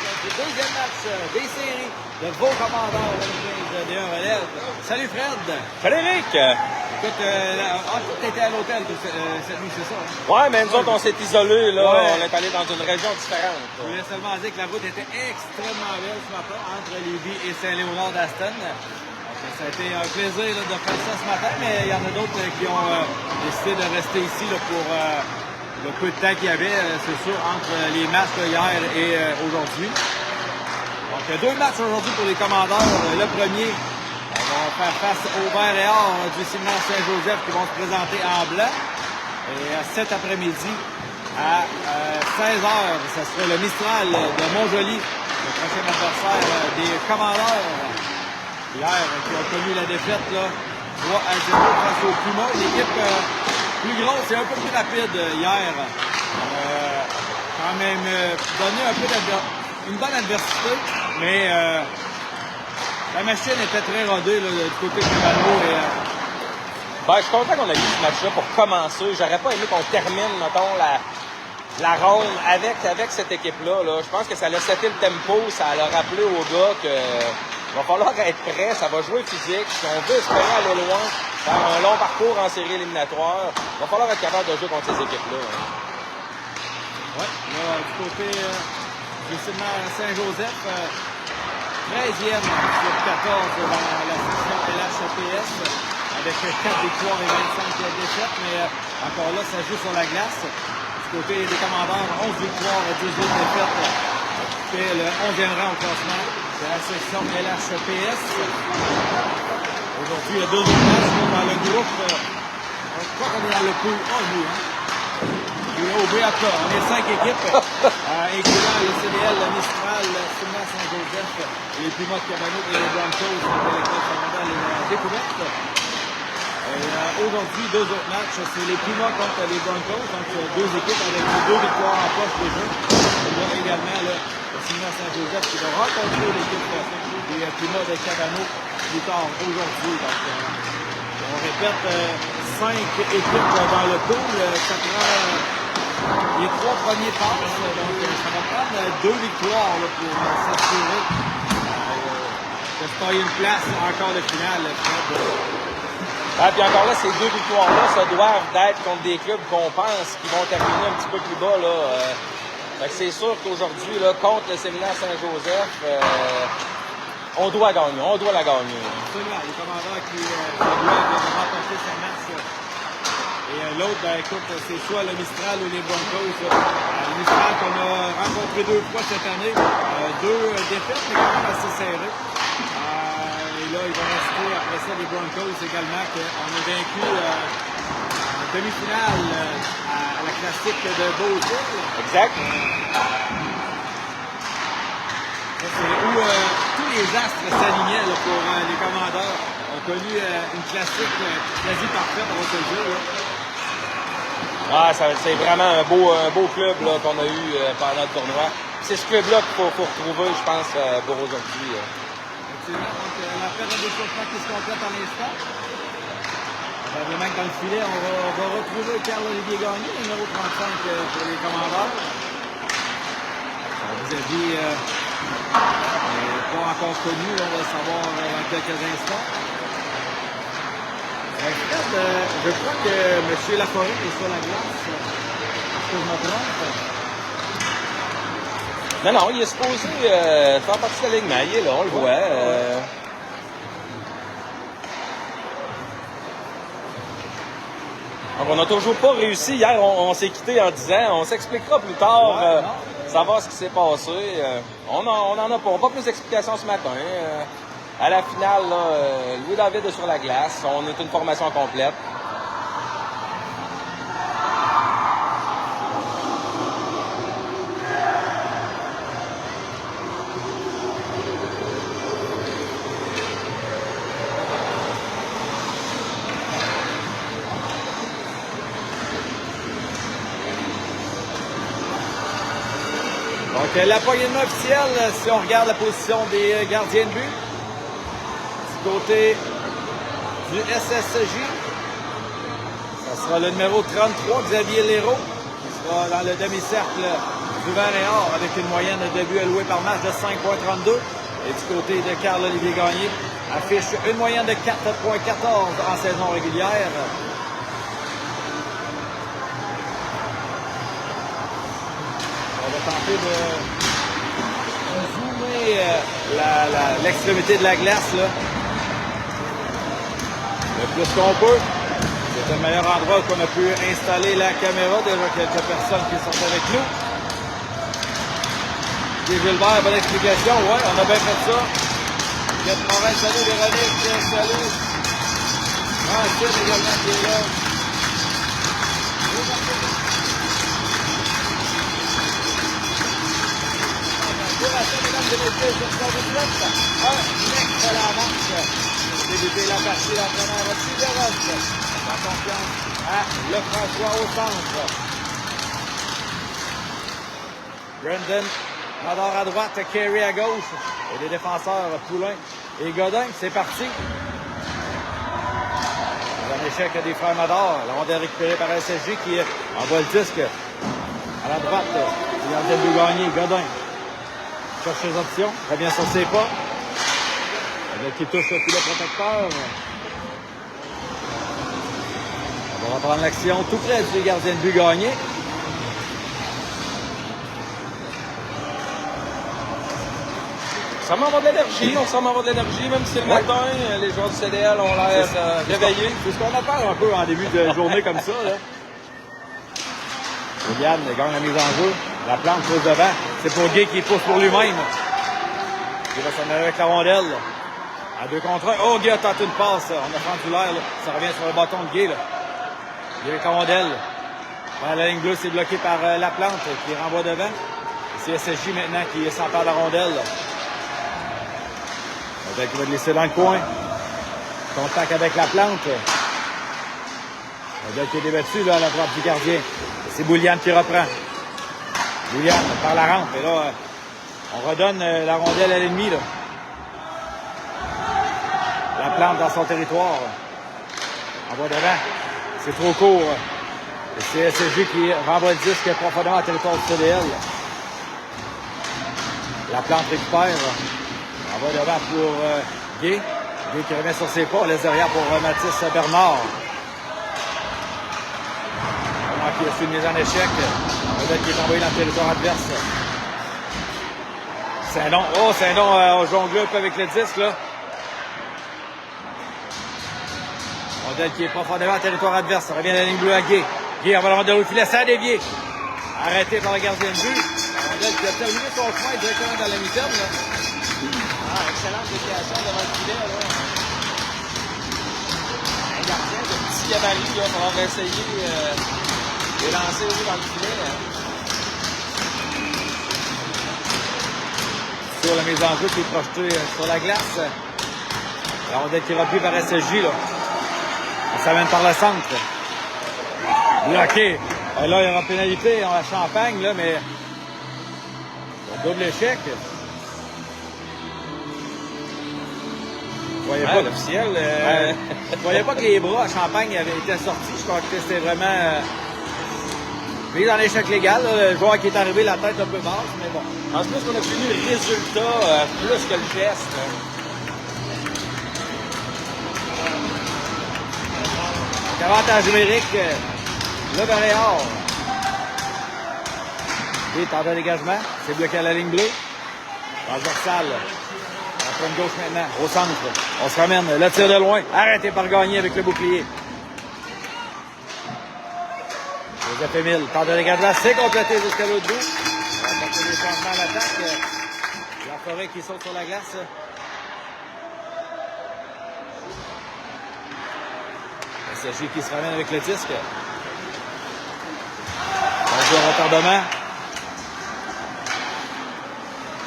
du deuxième match des séries de vos commandeurs de 1 relève. Salut Fred! Salut Eric! Écoute, tu étais à l'hôtel cette nuit, c'est ça? Hein? Ouais, mais nous autres, on s'est isolés, là. Ouais. On est allé dans une région différente. Je voulais seulement dire que la route était extrêmement belle ce matin entre Lévis et Saint-Léonard d'Aston. Ça a été un plaisir là, de faire ça ce matin, mais il y en a d'autres qui ont décidé de rester ici là, pour le peu de temps qu'il y avait, c'est sûr, entre les matchs hier et aujourd'hui. Donc, deux matchs aujourd'hui pour les commandeurs. Le premier, on va faire face au vert et or du séminaire Saint-Joseph qui vont se présenter en blanc. Et cet après-midi, à 16h, ce sera le Mistral de Montjoly, le prochain adversaire des commandeurs. Hier, qui ont connu la défaite là, 3-0 face au Puma. Une équipe plus grosse et un peu plus rapide hier. Quand même donné un peu une bonne adversité, mais la machine était très rodée là, du côté du Malo. Ben, je suis content qu'on ait eu ce match-là pour commencer. J'aurais pas aimé qu'on termine, mettons, la ronde avec cette équipe-là. Là. Je pense que ça a seté le tempo, ça a rappelé aux gars que il va falloir être prêt, ça va jouer physique. Si on veut espérer aller loin, faire un long parcours en série éliminatoire, il va falloir être capable de jouer contre ces équipes-là. Hein. Oui, là, du côté du séminaire Saint-Joseph, 13e sur 14 dans la section LHPS, avec 4 victoires et 25 défaites, mais encore là, ça joue sur la glace. Du côté des commandeurs, 11 victoires et 18 défaites, fait le 11e rang au classement de la section LHPS. Aujourd'hui, il y a deux autres matchs dans le groupe. Je crois qu'on est dans le pool A, nous. Hein? Au BAK, on est 5 équipes, incluant le CDL, le Mistral, le Séminaire Saint-Joseph, les Pumas de Cabano et les Broncos de l'école secondaire Les Découvertes. Aujourd'hui, deux autres matchs, c'est les Pumas contre les Broncos, donc deux équipes avec deux victoires en poche déjà. Il y a également le Séminaire Saint-Joseph qui va rencontrer l'équipe des Pumas de Cabano plus tard aujourd'hui. Donc, on répète, 5 équipes dans le pool, ça prend les 3 premiers passes, donc ça va prendre 2 victoires là, pour s'assurer de se tailler une place encore de finale. Ah, puis encore là, ces 2 victoires-là, ça doivent être contre des clubs qu'on pense qui vont terminer un petit peu plus bas. Là. Fait que c'est sûr qu'aujourd'hui, là, contre le séminaire Saint-Joseph, on doit gagner, on doit la gagner. Absolument, les commandeurs qui doivent remporter ce match. Et l'autre, ben, écoute, c'est soit le Mistral ou les Broncos. Le Mistral qu'on a rencontré 2 fois cette année, 2 défaites, mais quand même assez serrées. Et là, il va rester après ça les Broncos également, qu'on a vaincu en demi-finale à la classique de Beauville. Exact. C'est où tous les astres s'alignaient pour les commandeurs. On a connu une classique quasi parfaite, on va se le dire. Là. Ah, c'est vraiment un beau club là, qu'on a eu pendant le tournoi. C'est ce club-là qu'il faut retrouver, je pense, pour aujourd'hui. Effectivement, donc la période d'échauffement qui se complète à l'instant. Probablement que dans le filet, on va retrouver Carl-Olivier Gagné, numéro 35 pour les commandeurs. Vis-à-vis pas encore connu, on va le savoir dans quelques instants. Fred, je crois que M. Laforêt est sur la glace. Est-ce que je me trompe? Non, il est supposé faire partie de l'alignement. Il est là, on le voit. Donc, on n'a toujours pas réussi. Hier, on s'est quitté en disant, on s'expliquera plus tard, savoir ce qui s'est passé. On n'en a pas plus d'explications ce matin. À la finale, Louis-David est sur la glace. On est une formation complète. Donc, la poignée de main officielle, si on regarde la position des gardiens de but, du côté du SSJ, ça sera le numéro 33, Xavier Léraud, qui sera dans le demi-cercle du vert et or avec une moyenne de buts alloués par match de 5,32. Et du côté de Carl-Olivier Gagné, affiche une moyenne de 4,14 en saison régulière. On va tenter de zoomer l'extrémité de la glace là. Le plus qu'on peut. C'est le meilleur endroit où on a pu installer la caméra. Déjà quelques personnes qui sont avec nous. Et Gilbert, bonne explication. Ouais, on a bien fait ça. Guette Morin, salut Véronique, salut. Francine également qui est là. Mesdames et messieurs, je suis un excellent match. Débuter la partie d'entraîneur Figueroa. La confiance à Lefrançois au centre. Brendan Nadar à droite, Carey à gauche. Et les défenseurs Poulain et Godin. C'est parti. Un échec des frères Nadar. La rondelle récupérée par SSJ qui envoie le disque à la droite. Il y a un but gagné. Godin cherche ses options. Revient sur ses pas. Qui touche le filet protecteur. On va reprendre l'action tout près du gardien de but gagné. Ça m'envoie de l'énergie, on s'en envoie de l'énergie, même si c'est le matin, les joueurs du CDL ont l'air réveillés. C'est ce qu'on a peur un peu en début de journée comme ça. Là. Yann gagne la mise en jeu. La plante pousse devant. C'est pour Guy qui pousse pour lui-même. Il va s'en aller avec la rondelle. À 2 contre 1. Oh, Guy a tenté une passe. On a fendu l'air. Ça revient sur le bâton de Guy. Là. Guy avec la rondelle. La ligne bleue, c'est bloqué par la plante qui renvoie devant. C'est SSJ maintenant qui s'empare de la rondelle. Il va le laisser dans le coin. Contact avec la plante. Le qui est débattu là, à la droite du gardien. C'est Bouliane qui reprend. Bouliane par la rampe. Et là, on redonne la rondelle à l'ennemi. La plante dans son territoire. On va devant. C'est trop court. Et c'est SSJ qui renvoie le disque profondément au territoire du CDL. La plante récupère. On va devant pour Guy. Guy qui remet sur ses pas. On laisse derrière pour Mathis Bernard. Qui a fait une mise en échec. Peut-être qu'il est envoyé dans le territoire adverse. Saint-Don. Oh, Saint-Don au jongle un peu avec le disque, là. Rondelle qui est profondément en territoire adverse. Ça revient à la ligne bleue à Guy. Guy, on va le rondelle au filet. Ça a dévié. Arrêté par le gardien de but. Rondelle qui a terminé son chemin directement dans la mi-terme, là. Ah, excellente déviation devant le filet, là. Un gardien de petit gabarit, là, pour avoir essayé de lancer au dans le filet. Sur la mise en jeu qui est projetée sur la glace. La rondelle qui est reprise par SSJ, là. On s'amène par le centre. Bloqué. Et là, il y aura pénalité en Champagne, là, mais un double échec. Je voyais pas l'officiel. Je voyais pas que les bras à Champagne avaient été sortis. Je crois que c'était vraiment mise en échec légal. Là. Le joueur qui est arrivé la tête un peu basse, mais bon. En plus, on a obtenu le résultat plus que le geste. Avantage numérique, le Varéor. Et tente de dégagement, c'est bloqué à la ligne bleue. Transversal. On prend une gauche maintenant, au centre. On se ramène, le tir de loin, arrêté par Gagné avec le bouclier. Joseph Émile, tente de dégagement, c'est complété jusqu'à l'autre bout. On va apporter des changements à l'attaque. La Forêt qui saute sur la glace. SSJ qui se ramène avec le disque. On joue en retardement.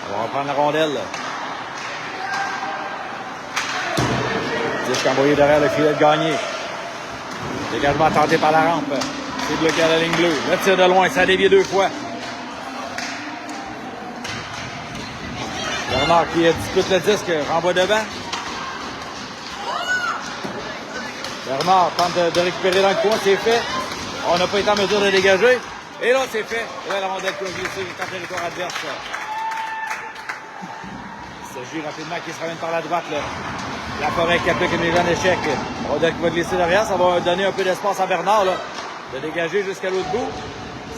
On va reprendre la rondelle. Disque envoyé derrière le filet de Gagné. Dégagement tenté par la rampe. C'est bloqué à la ligne bleue. Le tir de loin, ça a dévié 2 fois. Bernard qui dispute le disque, renvoie devant. Bernard tente de récupérer dans le coin, c'est fait. On n'a pas été en mesure de dégager. Et là, c'est fait. Et là, la rondelle peut glisser jusqu'en territoire adverse. Il s'agit rapidement qui se ramène par la droite. Là. La Forêt qui applique une mise en échec. La rondelle qui va glisser derrière. Ça va donner un peu d'espace à Bernard là, de dégager jusqu'à l'autre bout.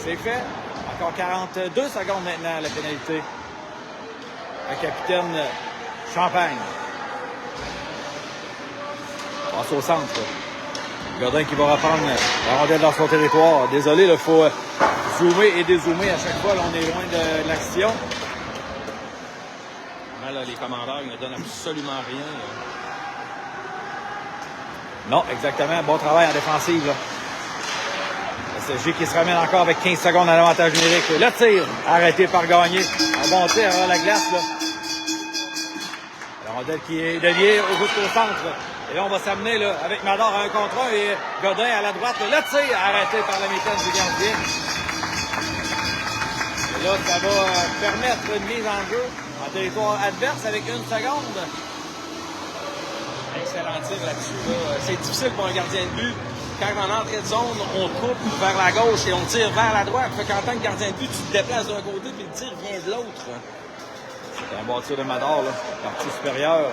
C'est fait. Encore 42 secondes maintenant, la pénalité. Le capitaine Champagne. Passe au centre. Godin qui va reprendre la rondelle dans son territoire. Désolé, il faut zoomer et dézoomer à chaque fois. Là, on est loin de l'action. Là, les commandeurs ils ne donnent absolument rien. Non, exactement. Bon travail en défensive. Là. SSG qui se ramène encore avec 15 secondes à l'avantage numérique. Le tir arrêté par Gagné. Un bon tir à la glace. Là. La rondelle qui est déviée jusqu'au centre. Et là, on va s'amener là, avec Mador à 1 contre 1 et Godin à la droite. Le tir arrêté par la mitaine du gardien. Et là, ça va permettre une mise en jeu en territoire adverse avec 1 seconde. Excellent tir là-dessus. Là. C'est difficile pour un gardien de but. Quand en entrée de zone, on coupe vers la gauche et on tire vers la droite. Fait qu'en tant que gardien de but, tu te déplaces d'un côté puis le tir vient de l'autre. C'est un bon tir de Mador, là. Partie supérieure.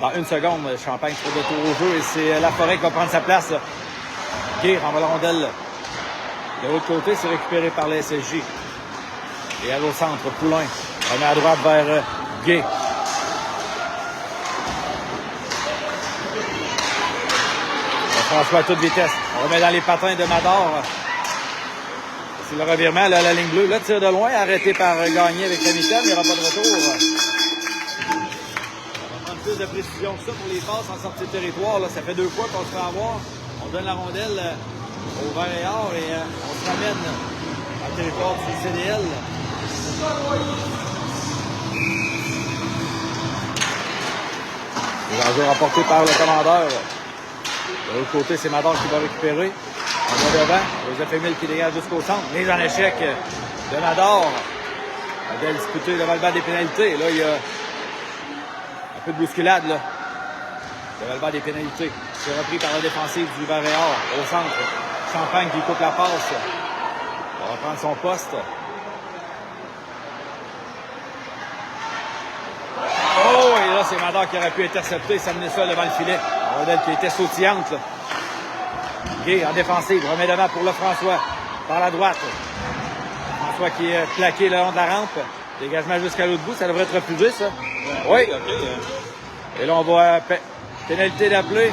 Dans 1 seconde, Champagne se fait de tour au jeu et c'est La Forêt qui va prendre sa place. Gay renvoie la rondelle. De l'autre côté, c'est récupéré par la SSJ. Et elle au centre, Poulain. On met à droite vers Gay. François à toute vitesse. On remet dans les patins de Mador. C'est le revirement, là, la ligne bleue. Là, tir de loin, arrêté par Gagné avec la mitaine. Il n'y aura pas de retour. Plus de précision que ça pour les passes en sortie de territoire. Là. Ça fait 2 fois qu'on se fait avoir. On donne la rondelle au vert et or et on se ramène dans le territoire du CDL. Les enjeux rapportés par le commandeur. De l'autre côté, c'est Mador qui va récupérer. On va devant. Joseph Emile qui dégage jusqu'au centre. Mise en échec de Mador. On va disputer devant le banc des pénalités. Là, il y a un peu de bousculade, là. Le relevant des pénalités. C'est repris par la défensive du Varéor au centre. Champagne qui coupe la passe. Il va reprendre son poste. Oh, et là, c'est Mador qui aurait pu intercepter, s'amener ça devant le filet. La rondelle qui était sautillante, là. Gay en défensive, remet devant pour Lefrançois. Par la droite. François qui est plaqué le long de la rampe. Dégagement jusqu'à l'autre bout, ça devrait être refusé, ça. Oui. Okay. Et là, on va pénalité d'appeler.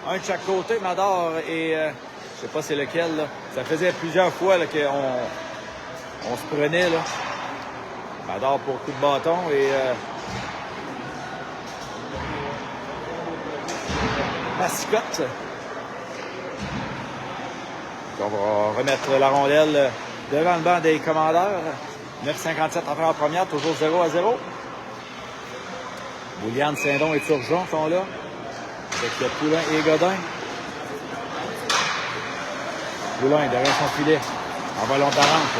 Un de chaque côté, Mador et je sais pas c'est lequel. Là. Ça faisait plusieurs fois qu'on se prenait. Là. Mador pour coup de bâton et Mascotte. On va remettre la rondelle devant le banc des commandeurs. 9,57 en première, toujours 0-0. Bouliane, Saint-Don et Turgeon sont là. Avec Poulain et Godin. Poulain derrière son filet. En volant de la rampe.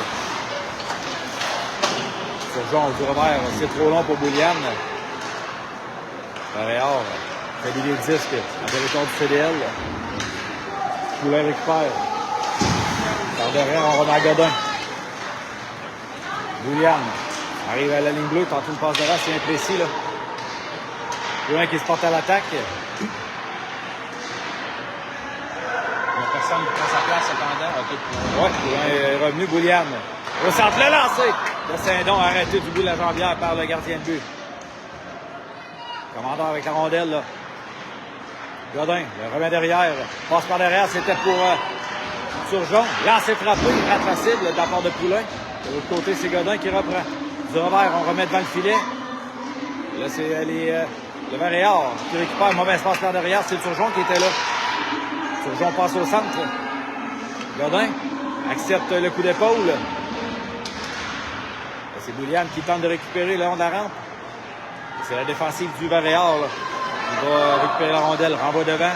Turgeon du revers. C'est trop long pour Bouliane. Varéor fait des disques en territoire du CDL. Poulain récupère. Par derrière, on remet à Godin. Bouliane arrive à la ligne bleue, tente une passe de race, c'est imprécis là. Poulain qui se porte à l'attaque. Il n'y a personne qui prend sa place cependant. Oui, Poulain est revenu. Bouliane au centre, le lancer de Saint-Don arrêté du bout de la jambière par le gardien de but. Commandeur avec la rondelle là. Godin le remet derrière. Passe par derrière, c'était pour Turgeon. Lancé frappé, irrétractable de la part de Poulain. De l'autre côté, c'est Godin qui reprend. Du revers, on remet devant le filet. Là, c'est le Varéor qui récupère un mauvais espace par derrière. C'est Turgeon qui était là. Turgeon passe au centre. Godin accepte le coup d'épaule. C'est Bouliane qui tente de récupérer le long de la rampe. C'est la défensive du Varéor. Il va récupérer la rondelle, renvoie devant.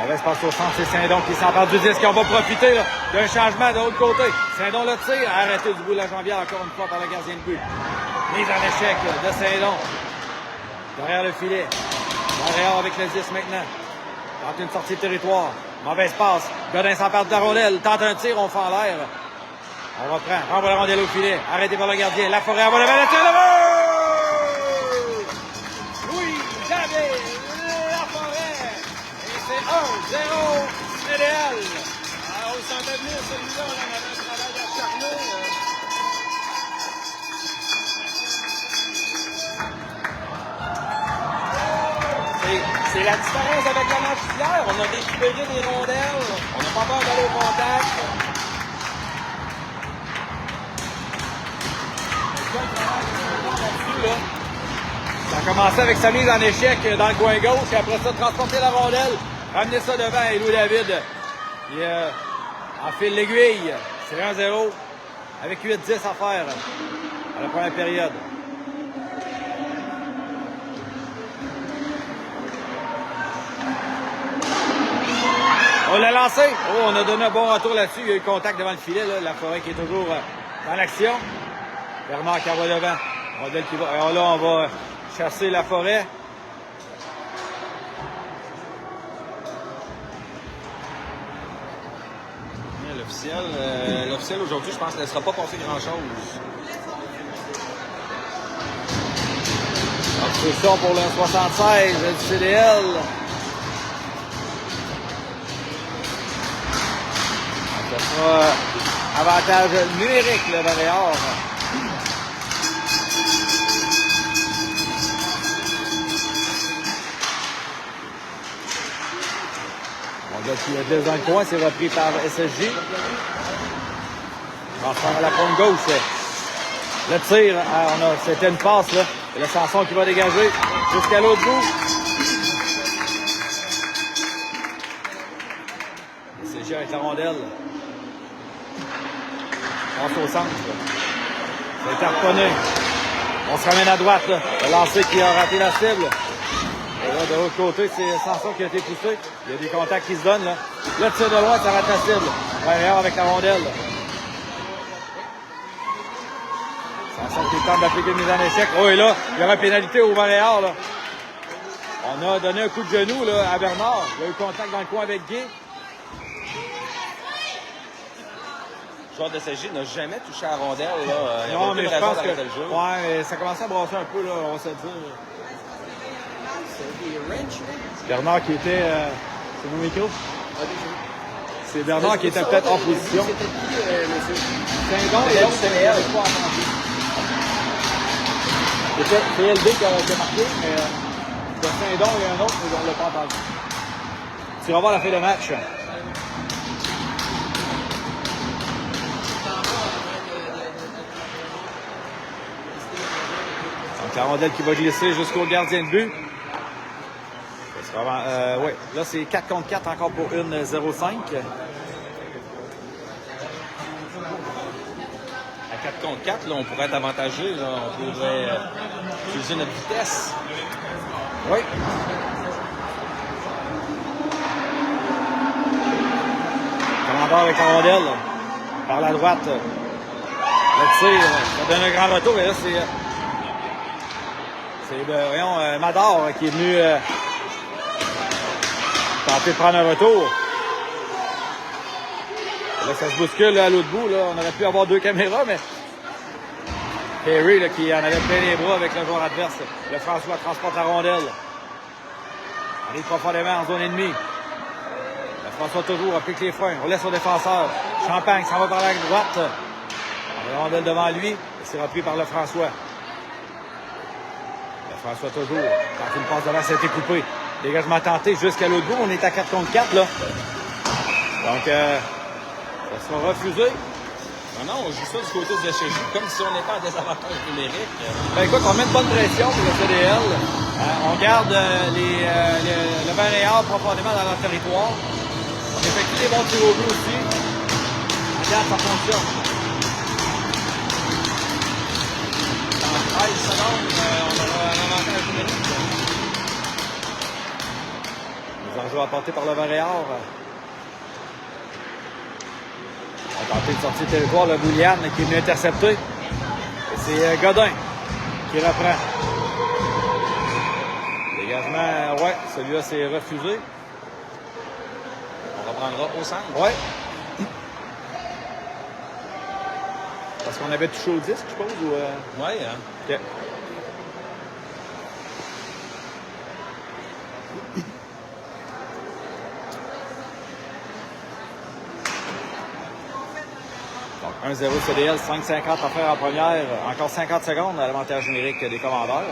Mauvais passe au centre, c'est Saint-Don qui s'empare du disque. On va profiter d'un changement de l'autre côté. Saint-Don le tire, arrêté du bout de la jambière encore une fois par le gardien de but. Mise en échec de Saint-Don. Derrière le filet. Varéor avec le 10 maintenant. Tente une sortie de territoire. Mauvaise passe. Godin s'empare de la rondelle, tente un tir, on fait en l'air. On reprend, renvoie la rondelle au filet, arrêté par le gardien. Laforêt envoie le bal, le tir de but! Oui, jamais Laforêt! Et c'est 1-0 CDL. Alors, on s'en venir celui-là, on en avait un travail acharné. C'est la différence avec la match d'hier. On a récupéré des rondelles. On n'a pas peur d'aller au contact. Ça a commencé avec sa mise en échec dans le coin gauche et après ça, transporter la rondelle, ramener ça devant et Louis David. Il enfile l'aiguille. C'est 1-0 avec 8-10 à faire à la première période. On l'a lancé. Oh, on a donné un bon retour là-dessus. Il y a eu contact devant le filet. Là. Laforêt qui est toujours dans l'action. Bernard qui envoie devant. Rondelle qui va. Alors là, on va chasser Laforêt. L'officiel aujourd'hui, je pense, ne laissera pas passer grand-chose. Obstruction pour le 76 du CDL. Ça sera avantage numérique, le Varéor. On a qui est dans le coin, c'est repris par SSJ. Transfert à la pointe gauche. Le tir, c'était une passe, là. Et le Sanson qui va dégager jusqu'à l'autre bout. SSJ avec la rondelle. Passe au centre. Ça a été harponné. On se ramène à droite, là. Le lancer qui a raté la cible. Et là, de l'autre côté, c'est Sanson qui a été poussé. Il y a des contacts qui se donnent, là. Là, le tir de droite, ça rate la cible. Varéor avec la rondelle. Sanson qui tente d'appliquer une mise en échec. Oh, et là, il y aura pénalité au Varéor, là. On a donné un coup de genou, là, à Bernard. Il y a eu contact dans le coin avec Guy. Le joueur de SSJ n'a jamais touché à la rondelle. Là. Il y Non, mais je pense que le jeu. ouais, ça commençait à brasser un peu, là, on va se le dire. Bernard qui était... c'est mon micro? C'est Bernard qui était peut-être en position. C'était qui, monsieur? Saint-Don et l'autre, c'est elle. C'était PLB qui a marqué, mais de Saint-Don et un autre, mais on ne l'a pas entendu. Tu vas voir la fin de match. Donc la rondelle qui va glisser jusqu'au gardien de but. Ouais. Là, c'est 4 contre 4 encore pour une 0-5. À 4 contre 4, là, on pourrait être avantagé. Là. On pourrait utiliser notre vitesse. Oui. Commandeur avec la rondelle. Par la droite. Le tir. Ça donne un grand retour. Et là, c'est Mador qui est venu tenter de prendre un retour. Là, ça se bouscule là, à l'autre bout. Là. On aurait pu avoir deux caméras, mais Perry là, qui en avait plein les bras avec le joueur adverse. Le François transporte la rondelle. Arrive profondément en zone ennemie. Le François toujours applique les freins. On laisse au défenseur. Champagne s'en va par la droite. La rondelle devant lui. Et c'est repris par le François. Le François toujours. Quand une passe devant, ça a été coupé. Dégagement tenté jusqu'à l'autre bout. On est à 4 contre 4 là. Donc, ça sera refusé. Non, on joue ça du côté de SSJ, comme si on n'était pas en désavantage numérique. Ben écoute, on met une bonne pression pour le CDL. On garde le Varéor profondément dans leur territoire. On effectue des bons tirs au but aussi. Regarde, ça fonctionne. Dans 13 secondes, on aura un avantage numérique. Les enjeux apportés par le Varéor. On a tenté de sortir du territoire, le Bouliane qui est venu intercepter. Et c'est Godin qui reprend. Dégagement, ouais, celui-là c'est refusé. On reprendra au centre. Oui. Parce qu'on avait touché au disque, je suppose, ou... Oui, hein? OK. Donc, 1-0 CDL, 5,50 à faire en première. Encore 50 secondes à l'avantage numérique des commandeurs.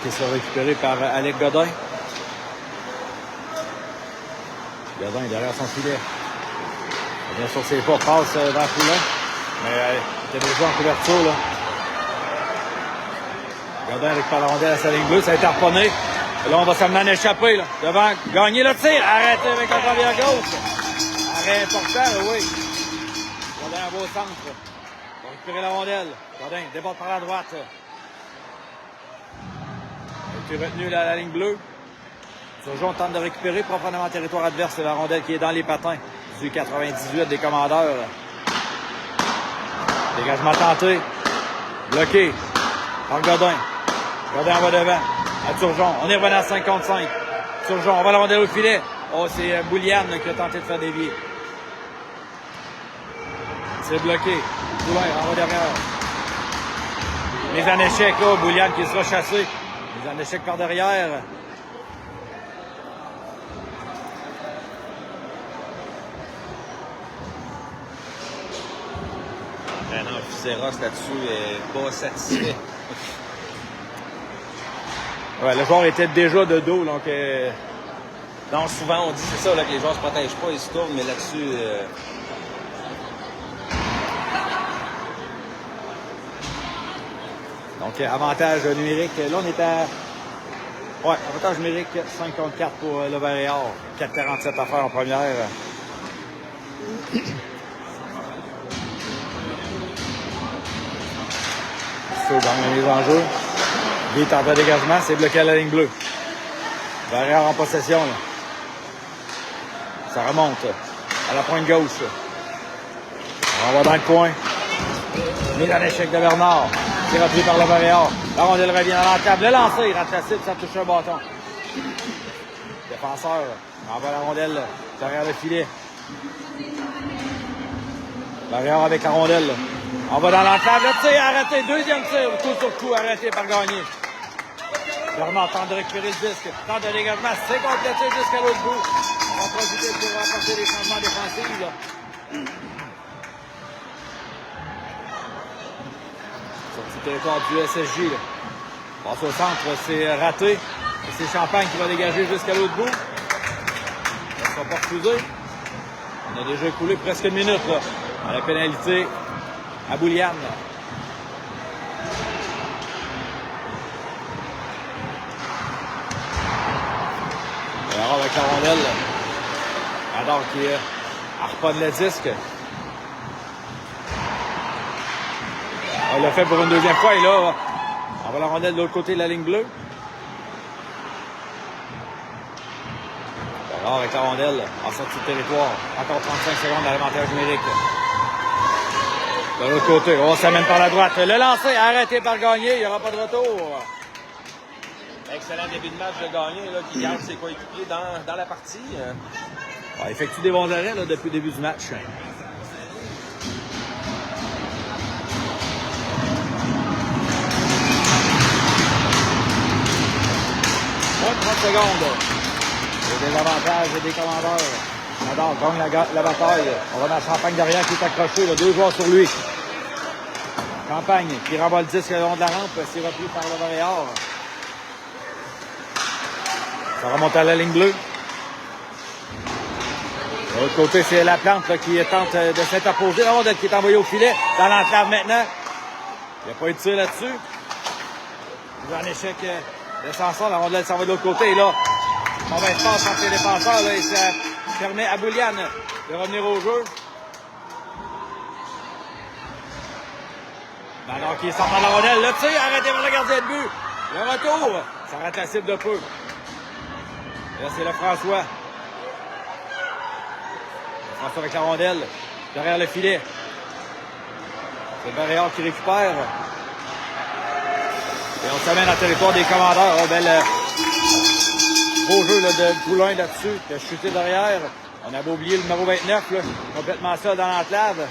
Qui sera récupéré par Alec Godin. Godin est derrière son filet. Bien sûr, c'est pas passe dans le poulain. Mais il était déjà en couverture. Là. Godin récupère la rondelle à sa ligne bleue. Ça a été harponné. Et là, on va s'amener à échapper. Là. Devant, gagner le tir. Arrêtez avec la première gauche. Arrêt important, là, oui. Godin en beau centre. On va récupérer la rondelle. Godin déborde par la droite. Il a été retenu là, à la ligne bleue. Turgeon tente de récupérer profondément le territoire adverse. C'est la rondelle qui est dans les patins du 98 des commandeurs. Dégagement tenté. Bloqué par Godin. Godin en va devant. À Turgeon. On est revenu à 5 contre 5. Turgeon, on va la rondelle au filet. Oh, c'est Bouliane qui a tenté de faire dévier. C'est bloqué. Poulain en va derrière. Mise en échec, là. Bouliane qui sera chassé. Mise en échec par derrière. L'entraîneur Fizeros là-dessus est pas satisfait. Ouais, le joueur était déjà de dos, donc... Non, souvent on dit c'est ça, là, que les joueurs se protègent pas, ils se tournent, mais là-dessus... Donc, avantage numérique. Là, on est à... Ouais, avantage numérique 5 contre 4 pour le Varéor. 4,47 à faire en première. C'est dans la mise en jeu. Vite en de dégagement, c'est bloqué à la ligne bleue. Varéor en possession. Là. Ça remonte à la pointe gauche. On va dans le coin. Mise en échec de Bernard. C'est repris par le Varéor. La rondelle revient dans la table. Le lancer, il rate la cible, ça touche un bâton. Défenseur, envoie la rondelle derrière le filet. Varéor avec la rondelle. On va dans l'enclave. Le tir arrêté. Deuxième tir. Coup sur coup arrêté par Gagné. Bernard tente de récupérer le disque. Tente de dégagement. C'est complété jusqu'à l'autre bout. On va profiter pour apporter des changements défensifs. Là. Sortie du territoire du SSJ. Là. Passe au centre. C'est raté. Et c'est Champagne qui va dégager jusqu'à l'autre bout. Ça ne sera pas refusé. On a déjà écoulé presque une minute là, à la pénalité à Bouliane. Alors avec la rondelle, Ador qui harponne le disque. On l'a fait pour une deuxième fois et là, on va la rondelle de l'autre côté de la ligne bleue. Alors avec la rondelle, en sortie de territoire, encore 35 secondes à l'avantage numérique. De l'autre côté, on s'amène par la droite. Le lancer arrêté par Gagné, il n'y aura pas de retour. Excellent début de match de Gagné, là, qui garde ses coéquipiers dans la partie. Il effectue des bons arrêts là, depuis le début du match. 30 secondes. Il y a des avantages des commandeurs. Ador gagne la bataille. On va dans Champagne derrière qui est accroché. Là, 2 joueurs sur lui. Champagne qui renvoie le disque le long de la rampe. C'est repris par le Varéor. Ça remonte à la ligne bleue. De l'autre côté, c'est la plante là, qui tente de s'interposer. La rondelle qui est envoyée au filet. Dans l'enclave maintenant. Il n'y a pas eu de tir là-dessus. Il est en échec défenseur. La rondelle s'en va de l'autre côté. Et là, mauvaise passe entre les défenseurs. Là, et ça permet à Bouliane de revenir au jeu. Alors qu'il sort par la rondelle. Le tir arrêté par le gardien de but. Le retour. Ça rate la cible de peu. Et là, c'est le François. François avec la rondelle. Derrière le filet. C'est le Varéor qui récupère. Et on s'amène en territoire des commandeurs. Oh, bel beau jeu là, de Poulain là-dessus, qui a chuté derrière. On avait oublié le numéro 29, là, complètement seul dans l'enclave.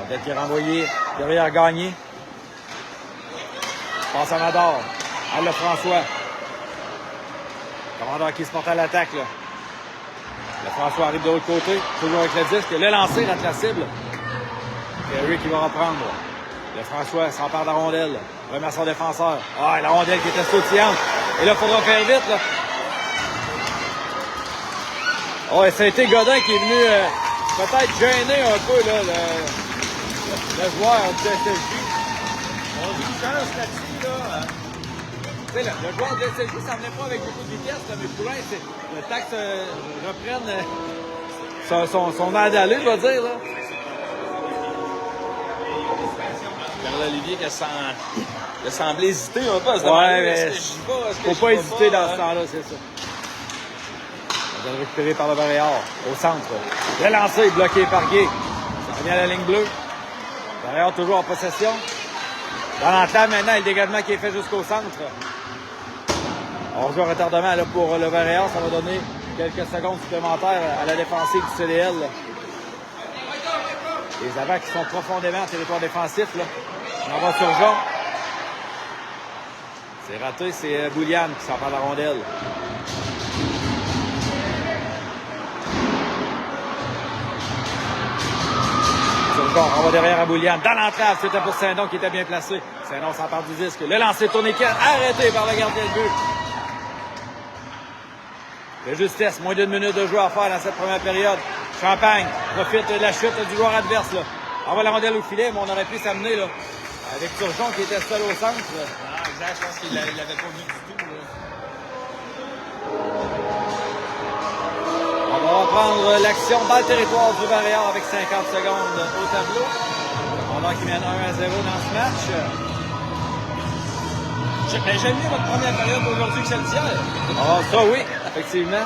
Peut-être qu'il est renvoyé derrière Gagné. Passe à Nador. À le François. Commandeur qui se porte à l'attaque. Le François arrive de l'autre côté, toujours avec le disque. Le lancer rate la cible. Perry qui va reprendre. Le François s'empare de la rondelle. Remet à son défenseur. Ah, la rondelle qui était sautillante. Et là, il faudra faire vite. Là. Oh, et ça a été Godin qui est venu peut-être gêner un peu là, le joueur du SSJ. On dit une chance là-dessus, là. Tu sais, le joueur de SSJ ne s'en venait pas avec beaucoup de vitesse, là, mais Poulain, le temps que reprenne son air d'aller, je vais dire. Là. Olivier qui a semblé hésiter un peu à se demander mais faut pas hésiter dans ce temps-là, c'est ça. On va le récupérer par le Varéor, au centre. Le lancer bloqué par Guy. Ça revient à la ligne bleue. Varéor toujours en possession. Dans l'entame maintenant, le dégagement qui est fait jusqu'au centre. On joue un retardement là, pour le Varéor. Ça va donner quelques secondes supplémentaires à la défensive du CDL. Les avants qui sont profondément en territoire défensif. Là. On va sur Jean. C'est raté, c'est Bouliane qui s'en va la rondelle. Sur Jean, on va derrière à Bouliane. Dans l'entrave, c'était pour Saint-Don qui était bien placé. Saint-Don s'empare du disque. Le lancer tourné arrêté par le gardien de but. De justesse, moins d'une minute de jeu à faire dans cette première période. Champagne profite de la chute du joueur adverse. Là. On va la rondelle au filet, mais on aurait pu s'amener là. Avec Turgeon qui était seul au centre. Ah, exact, je pense qu'il l'avait pas vu du tout. Là. On va reprendre l'action dans le territoire du Varéor avec 50 secondes au tableau. Pendant qu'il mène 1-0 dans ce match. J'aime mieux votre première période aujourd'hui que celle d'hier. Ah, ça oui, effectivement.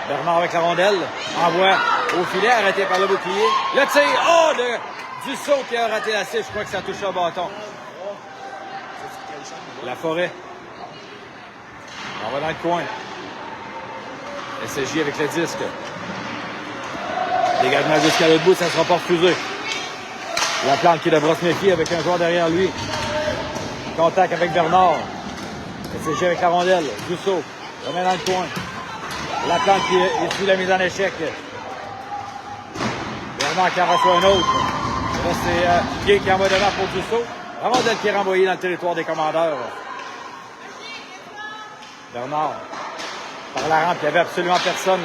Bernard avec la rondelle. Envoie au filet, arrêté par le bouclier. Le tir, oh, du saut qui a raté la cible. Je crois que ça touche le bâton. La Forêt. On va dans le coin. SSJ avec le disque. Dégagement jusqu'à l'autre bout, ça ne sera pas refusé. La plante qui devra se méfier avec un joueur derrière lui. Contact avec Bernard. SSJ avec la rondelle. Dussault. Remet dans le coin. La plante qui essuie la mise en échec. Bernard qui en reçoit un autre. Là, c'est Guy qui envoie devant pour Dussault. La rondelle qui est renvoyée dans le territoire des commandeurs. Bernard. Par la rampe, il n'y avait absolument personne.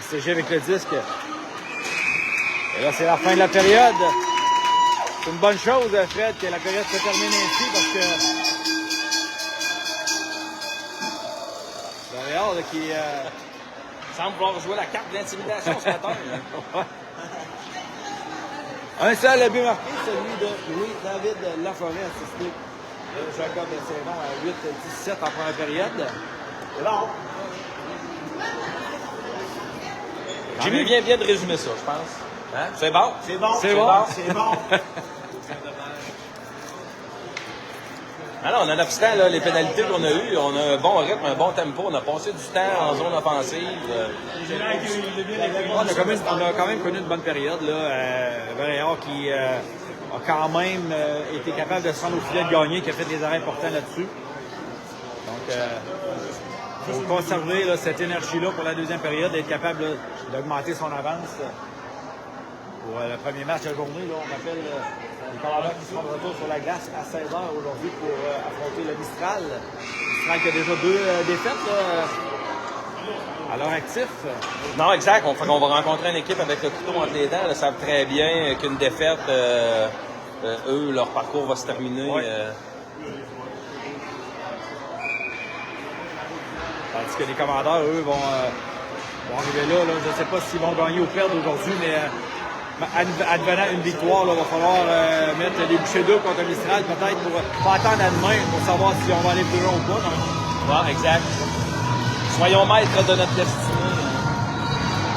SSJ avec le disque. Et là, c'est la fin de la période. C'est une bonne chose, Fred, que la période se termine ainsi parce que Varéor qui semble vouloir jouer la carte de l'intimidation ce matin. Un seul but marqué, celui de Louis-David Laforêt, assisté de Jacob Saint-Don à 8-17 en première période. Non. J'ai mis bien de résumer ça, je pense. Hein? C'est bon? C'est bon. C'est bon. C'est bon. Alors, nonobstant les pénalités qu'on a eues, on a un bon rythme, un bon tempo. On a passé du temps en zone offensive. On a quand même connu une bonne période. Varéor qui a quand même été capable de se rendre au filet de gagner, qui a fait des arrêts importants là-dessus. Donc, il faut conserver là, cette énergie-là pour la deuxième période, être capable d'augmenter son avance. Pour le premier match de la journée, là, on appelle les commandeurs qui seront de retour sur la glace à 16h aujourd'hui pour affronter le Mistral. Mistral qui a déjà 2 défaites là, à leur actif. Non, exact. On va rencontrer une équipe avec le couteau entre les dents. Ils savent très bien qu'une défaite, eux, leur parcours va se terminer. Ouais. Tandis que les commandeurs, eux, vont arriver là. Je ne sais pas s'ils vont gagner ou perdre aujourd'hui, mais advenant une victoire, il va falloir mettre des bouchées d'eau contre Mistral, peut-être pour pas attendre à demain pour savoir si on va aller plus loin ou pas. Ouais, exact. Soyons maîtres de notre destinée.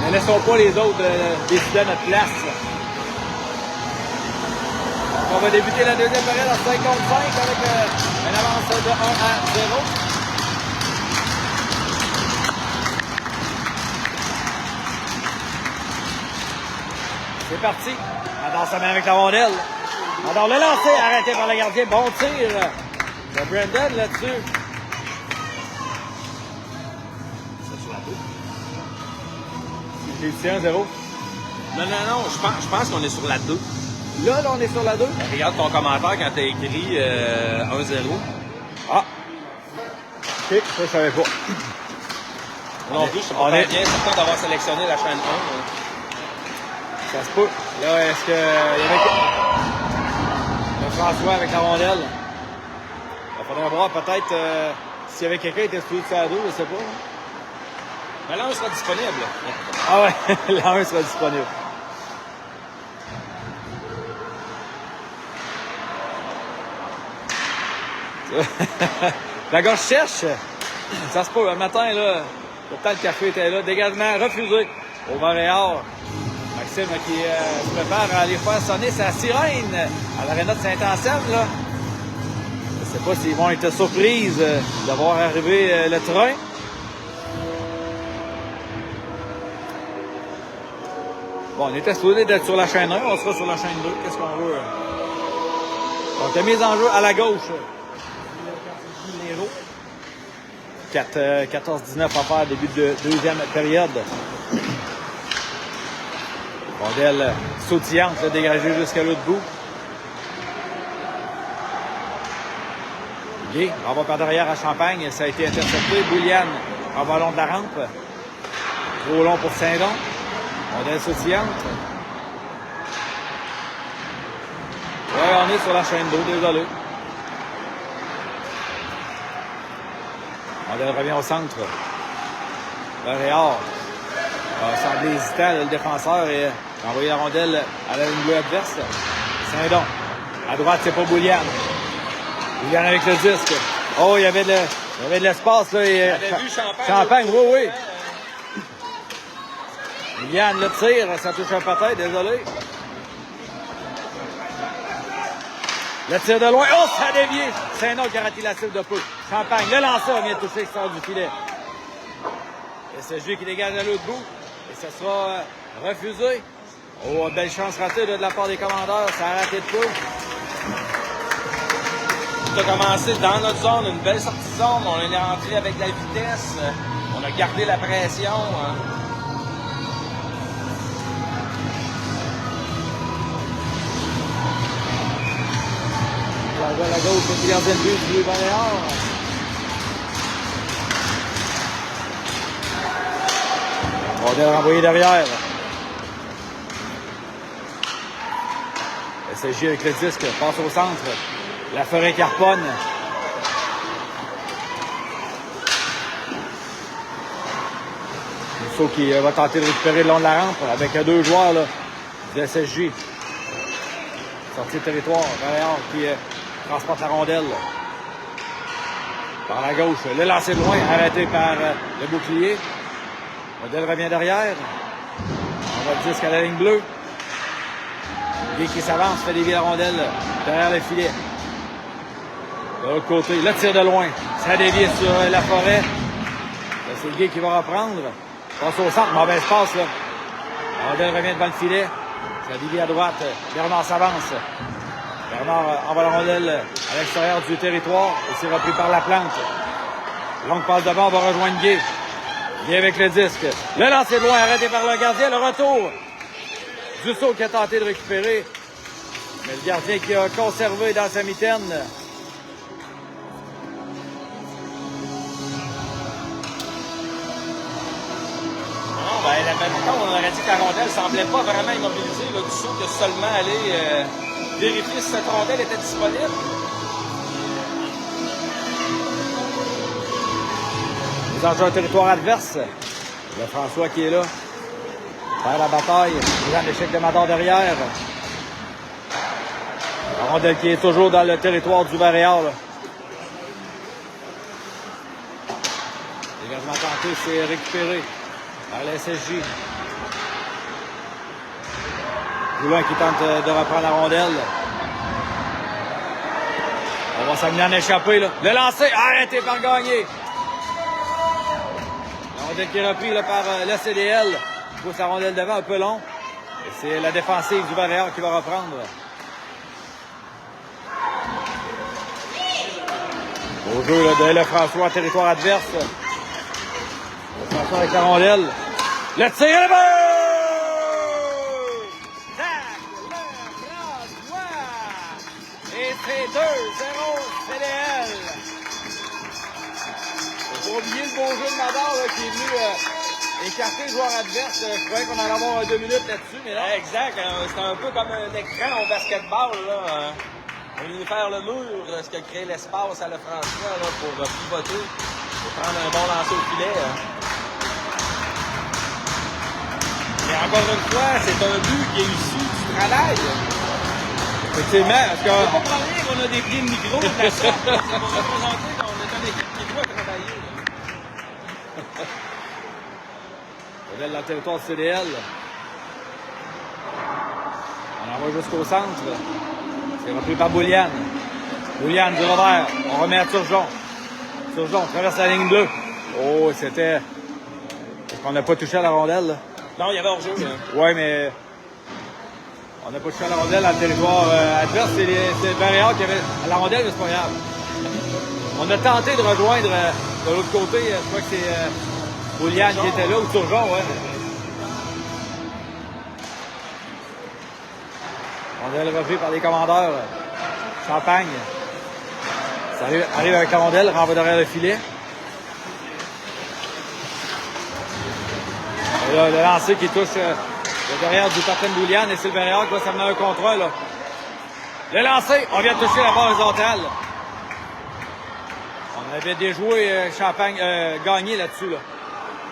Ne laissons pas les autres décider à notre place. On va débuter la deuxième période à 5 contre 5 avec une avance de 1 à 0. C'est parti. Adore sa main avec la rondelle. Adore le lancer, arrêté par le gardien. Bon tir de Brandon là-dessus. C'est sur la touche. C'est 1-0. Non, je pense qu'on est sur la 2. Là, on est sur la 2. Regarde ton commentaire quand t'as écrit 1-0. Ah. OK, ça, je savais pas. Non plus, je suis pas bien certain d'avoir sélectionné la chaîne 1. Ça se peut. Là, est-ce que... Il y avait... Le François avec la rondelle. Il faudrait voir peut-être s'il y avait quelqu'un qui était sur la 2, je sais pas. Mais là, on sera disponible. Ah ouais, la 1 sera disponible. La gauche cherche. Ça se peut. Un matin, là, pourtant le café était là. Dégagement refusé au Montréal. Maxime qui se prépare à aller faire sonner sa sirène à l'aréna de Saint-Anselme. Là. Je ne sais pas s'ils vont être surprises d'avoir arrivé le train. Bon, on était supposé d'être sur la chaîne 1, on sera sur la chaîne 2. Qu'est-ce qu'on veut? Donc, la mise en jeu à la gauche. 14-19 à faire, début de deuxième période. Rondelle sautillante, dégagée jusqu'à l'autre bout. Gay, on va par derrière à Champagne, ça a été intercepté. Bouliane, en ballon de la rampe. Trop long pour Saint-Don. Rondelle sautillante. Ouais, on est sur la chaîne 2, désolé. Rondelle revient au centre. Réal a semblé hésitant, le défenseur, et a envoyé la rondelle à la ligne bleue adverse. Saint-Don. À droite, c'est pas Bouliane. Bouliane avec le disque. Oh, il y avait de l'espace, là. Et, vu Champagne. Champagne, oui. Bouliane, le tire, ça touche un patin, désolé. Le tir de loin. Oh, ça a dévié. Saint-Don qui a raté la cible de peu. Champagne, le lanceur vient de toucher l'extérieur du filet. Et c'est lui qui dégage à l'autre bout. Et ce sera refusé. Oh, belle chance ratée là, de la part des commandeurs. Ça a raté de peu. On a commencé dans notre zone, une belle sortie de zone. On est rentré avec la vitesse. On a gardé la pression. La balle à gauche, le gardien de but du Valéard. Rondelle renvoyée derrière. SSJ avec le disque, passe au centre. La Forêt carponne. Rousseau qui va tenter de récupérer le long de la rampe avec deux joueurs là, de SSJ. Sortie de territoire, Valéard qui transporte la rondelle. Par la gauche, le lancer de loin, arrêté par le bouclier. Rondelle revient derrière. On va le disque à la ligne bleue. Guy qui s'avance, fait dévier la rondelle derrière le filet. De l'autre côté, le tir de loin. Ça dévie sur la Forêt. C'est Guy qui va reprendre. Passe au centre, mauvais passe là. La rondelle revient devant le filet. Ça dévie à droite. Bernard s'avance. Bernard envoie la rondelle à l'extérieur du territoire et c'est repris par la plante. Longue passe devant, on va rejoindre Guy. Guy avec le disque. Le lancer de loin arrêté par le gardien. Le retour. Dussault qui a tenté de récupérer. Mais le gardien qui a conservé dans sa mitaine. Non, ben, la même temps, on aurait dit que la rondelle semblait pas vraiment immobilisée. Dussault qui a seulement allé vérifier si cette rondelle était disponible. Les enjeux au territoire adverse. Le François qui est là. Faire la bataille. Grand échec de Mador derrière. La rondelle qui est toujours dans le territoire du Varéal. Dégagement tenté, c'est récupéré par la SSJ. Joulin qui tente de reprendre la rondelle. va s'amener en échappé, là. Le lancer, arrêté par Gagné. La rondelle qui est reprise là, par le CDL. Il pousse la rondelle devant, un peu long. Et c'est la défensive du Barréal qui va reprendre. Au jeu là, de Lefrançois en territoire adverse. Lefrançois avec la rondelle. Le tir, le but! Et c'est 2-0 CDL. Faut pas oublier le beau jeu de Nadal là, qui est venu écarter le joueur adverse. Je croyais qu'on allait avoir 2 minutes là-dessus, mais là. Exact. C'est un peu comme un écran au basketball. Là. On vient faire le mur, ce qui a créé l'espace à Lefrançois là, pour pivoter, pour prendre un bon lancer au filet. Mais encore une fois, c'est un but qui est issu du travail. Effectivement, parce que. C'est pas pour rien qu'on a des prix de micro de la sorte. C'est pour représenter qu'on est une équipe qui doit travailler. Modèle dans le territoire de CDL. On en va jusqu'au centre. C'est repris par Bouliane. Bouliane du revers. On remet à Turgeon. Turgeon traverse la ligne bleue. Oh, c'était. Est-ce qu'on n'a pas touché à la rondelle, là? Non, il y avait hors-jeu. Oui, mais. On n'a pas touché à la rondelle dans le territoire adverse. C'est le Barréal qui avait. À la rondelle, mais c'est pas grave. On a tenté de rejoindre de l'autre côté. Je crois que c'est Bouliane qui était là, ou Turgeon, ouais. Rondelle repris par les commandeurs. Champagne. Ça arrive avec la rondelle, renvoie derrière le filet. Et là, le lancer qui touche le derrière du Tartan Bouliane et c'est le Barréal qui va s'amener un contrat. Là. Le lancer, on vient de toucher la barre horizontale. On avait déjoué Champagne, gagné là-dessus. Là.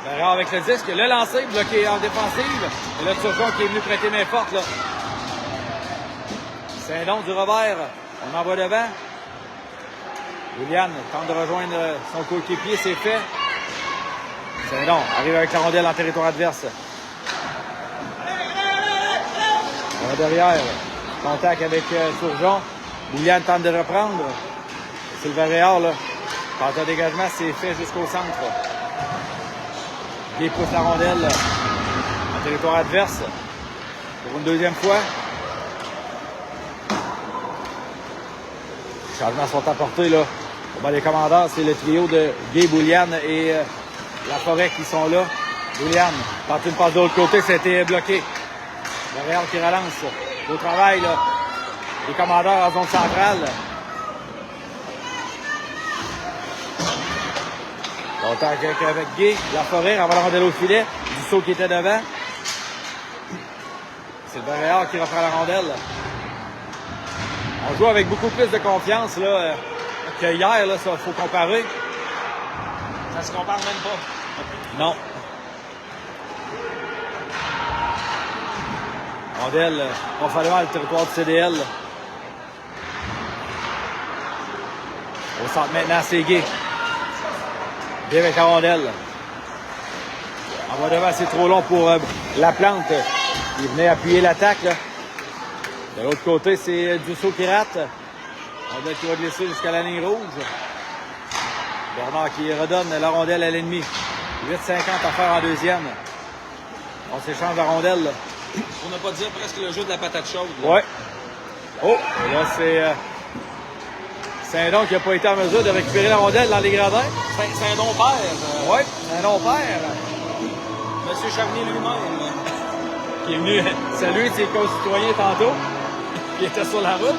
Barréal avec le disque. Le lancer, bloqué en défensive. Et là, Turgeon qui est venu prêter main forte. Là. Saint-Don du revers. On envoie devant. Bouliane tente de rejoindre son coéquipier, c'est fait. Saint-Don arrive avec la rondelle en territoire adverse. On va derrière. Contact avec Turgeon. Bouliane tente de reprendre. C'est le Barréal, là. Quand un dégagement, c'est fait jusqu'au centre. Il pousse la rondelle en territoire adverse. Pour une deuxième fois. Les changements sont apportés là. Les commandeurs, c'est le trio de Guy, Bouliane et Laforêt qui sont là. Bouliane tente une passe de l'autre côté, c'était bloqué. Barréal qui relance. Au travail, là. Les commandeurs en zone centrale. Contact avec Guy, Laforêt, renvoie la rondelle au filet. Dussault qui était devant. C'est le Barréal qui reprend la rondelle. On joue avec beaucoup plus de confiance là, que hier, là, ça faut comparer. Ça se compare même pas. Non. Rondelle, profondément le territoire du CDL. Au centre maintenant, c'est Guy. Guy avec la rondelle. On va devant, c'est trop long pour la plante. Il venait appuyer l'attaque. De l'autre côté, c'est Dussault qui rate. Rondelle qui va glisser jusqu'à la ligne rouge. Bernard qui redonne la rondelle à l'ennemi. 8,50 à faire en deuxième. On s'échange la rondelle. Là. On n'a pas dit presque le jeu de la patate chaude. Là. Ouais. Oh, et là, c'est Saint-Don qui n'a pas été en mesure de récupérer la rondelle dans les gradins. Saint-Don père. Oui, Saint-Don père. Monsieur Chavnier lui-même. Qui est venu saluer ses concitoyens tantôt. Qui était sur la route.